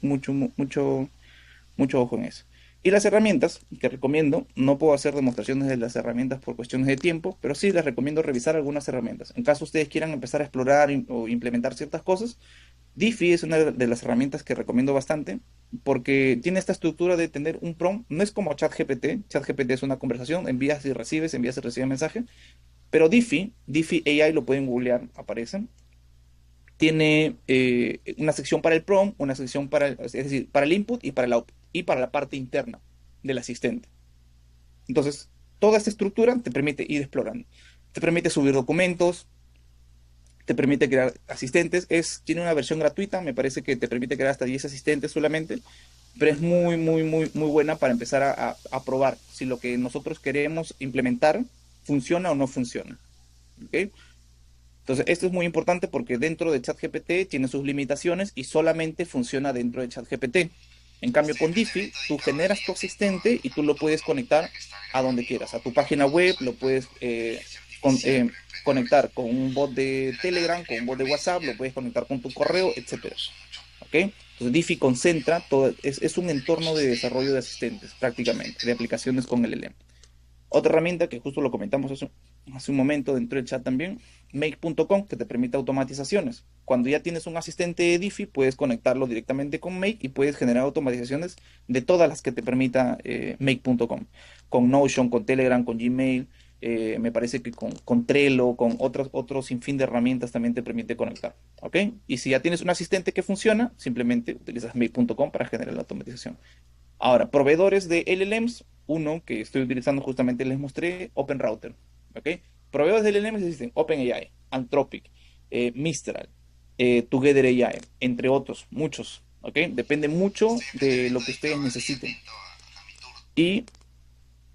Mucho ojo en eso. Y las herramientas que recomiendo, no puedo hacer demostraciones de las herramientas por cuestiones de tiempo, pero sí les recomiendo revisar algunas herramientas. En caso ustedes quieran empezar a explorar o implementar ciertas cosas, Diffy es una de las herramientas que recomiendo bastante, porque tiene esta estructura de tener un prompt. No es como ChatGPT. ChatGPT es una conversación, envías y recibes mensaje. Pero Diffy AI, lo pueden googlear, aparece. Tiene una sección para el prompt, una sección es decir, para el input y para el output, y para la parte interna del asistente. Entonces, toda esta estructura te permite ir explorando. Te permite subir documentos, te permite crear asistentes. Tiene una versión gratuita, me parece que te permite crear hasta 10 asistentes solamente, pero es muy buena para empezar a probar si lo que nosotros queremos implementar funciona o no funciona. ¿Okay? Entonces, esto es muy importante porque dentro de ChatGPT tiene sus limitaciones y solamente funciona dentro de ChatGPT. En cambio, con Diffy, tú generas tu asistente y tú lo puedes conectar a donde quieras. A tu página web, lo puedes conectar con un bot de Telegram, con un bot de WhatsApp, lo puedes conectar con tu correo, etc. ¿Ok? Entonces, Diffy concentra todo, es un entorno de desarrollo de asistentes, prácticamente, de aplicaciones con LLM. Otra herramienta que justo lo comentamos hace un momento dentro del chat también, Make.com, que te permite automatizaciones. Cuando ya tienes un asistente Diffie, puedes conectarlo directamente con Make y puedes generar automatizaciones de todas las que te permita Make.com. Con Notion, con Telegram, con Gmail, me parece que con Trello, con otros sinfín de herramientas también te permite conectar. ¿Ok? Y si ya tienes un asistente que funciona, simplemente utilizas Make.com para generar la automatización. Ahora, proveedores de LLMs, uno que estoy utilizando justamente les mostré, OpenRouter. ¿Ok? Proveedores de LLMs existen OpenAI, Anthropic, Mistral, Together AI, entre otros, muchos. ¿Ok? Depende mucho de lo que ustedes necesiten. Y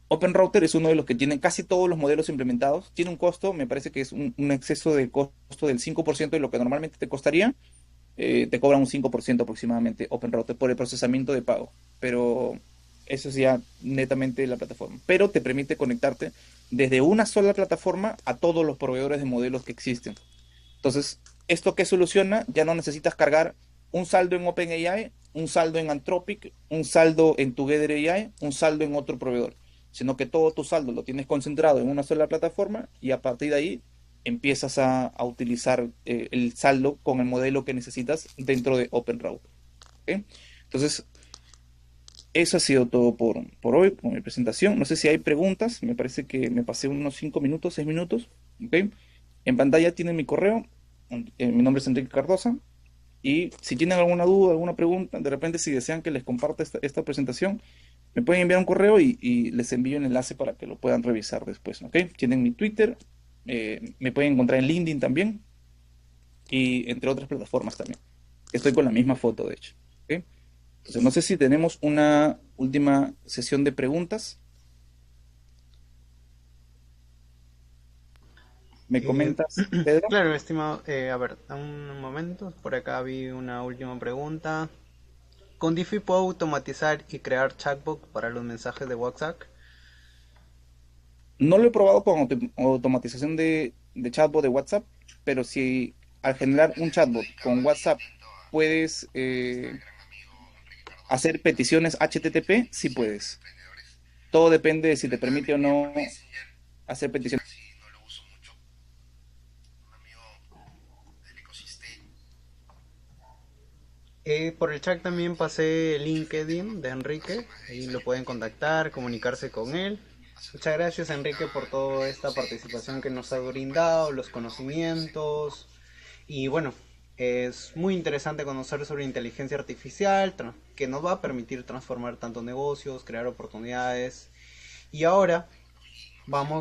OpenRouter es uno de los que tienen casi todos los modelos implementados. Tiene un costo, me parece que es un exceso de costo del 5% de lo que normalmente te costaría. Te cobran un 5% aproximadamente OpenRouter por el procesamiento de pago. Pero eso es ya netamente la plataforma. Pero te permite conectarte desde una sola plataforma a todos los proveedores de modelos que existen. Entonces, ¿esto qué soluciona? Ya no necesitas cargar un saldo en OpenAI, un saldo en Anthropic, un saldo en Together AI, un saldo en otro proveedor, sino que todo tu saldo lo tienes concentrado en una sola plataforma y a partir de ahí empiezas a utilizar el saldo con el modelo que necesitas dentro de OpenRouter. ¿Okay? Entonces, eso ha sido todo por hoy, con mi presentación. No sé si hay preguntas, me parece que me pasé unos 5 minutos, 6 minutos. ¿Okay? En pantalla tienen mi correo, mi nombre es Enrique Cardosa, y si tienen alguna duda, alguna pregunta, de repente si desean que les comparta esta presentación, me pueden enviar un correo y les envío el enlace para que lo puedan revisar después. ¿Okay? Tienen mi Twitter, me pueden encontrar en LinkedIn también, y entre otras plataformas también. Estoy con la misma foto, de hecho. ¿Okay? Entonces, no sé si tenemos una última sesión de preguntas. ¿Me comentas, Pedro? Claro, estimado. A ver, un momento. Por acá vi una última pregunta. ¿Con Diffie puedo automatizar y crear chatbot para los mensajes de WhatsApp? No lo he probado con automatización de chatbot de WhatsApp, pero si al generar un chatbot con WhatsApp puedes hacer peticiones HTTP, sí puedes. Todo depende de si te permite o no hacer peticiones. Por el chat también pasé el LinkedIn de Enrique. Ahí lo pueden contactar, comunicarse con él. Muchas gracias, Enrique, por toda esta participación que nos ha brindado, los conocimientos. Y bueno, es muy interesante conocer sobre inteligencia artificial, que nos va a permitir transformar tanto negocios, crear oportunidades. Y ahora vamos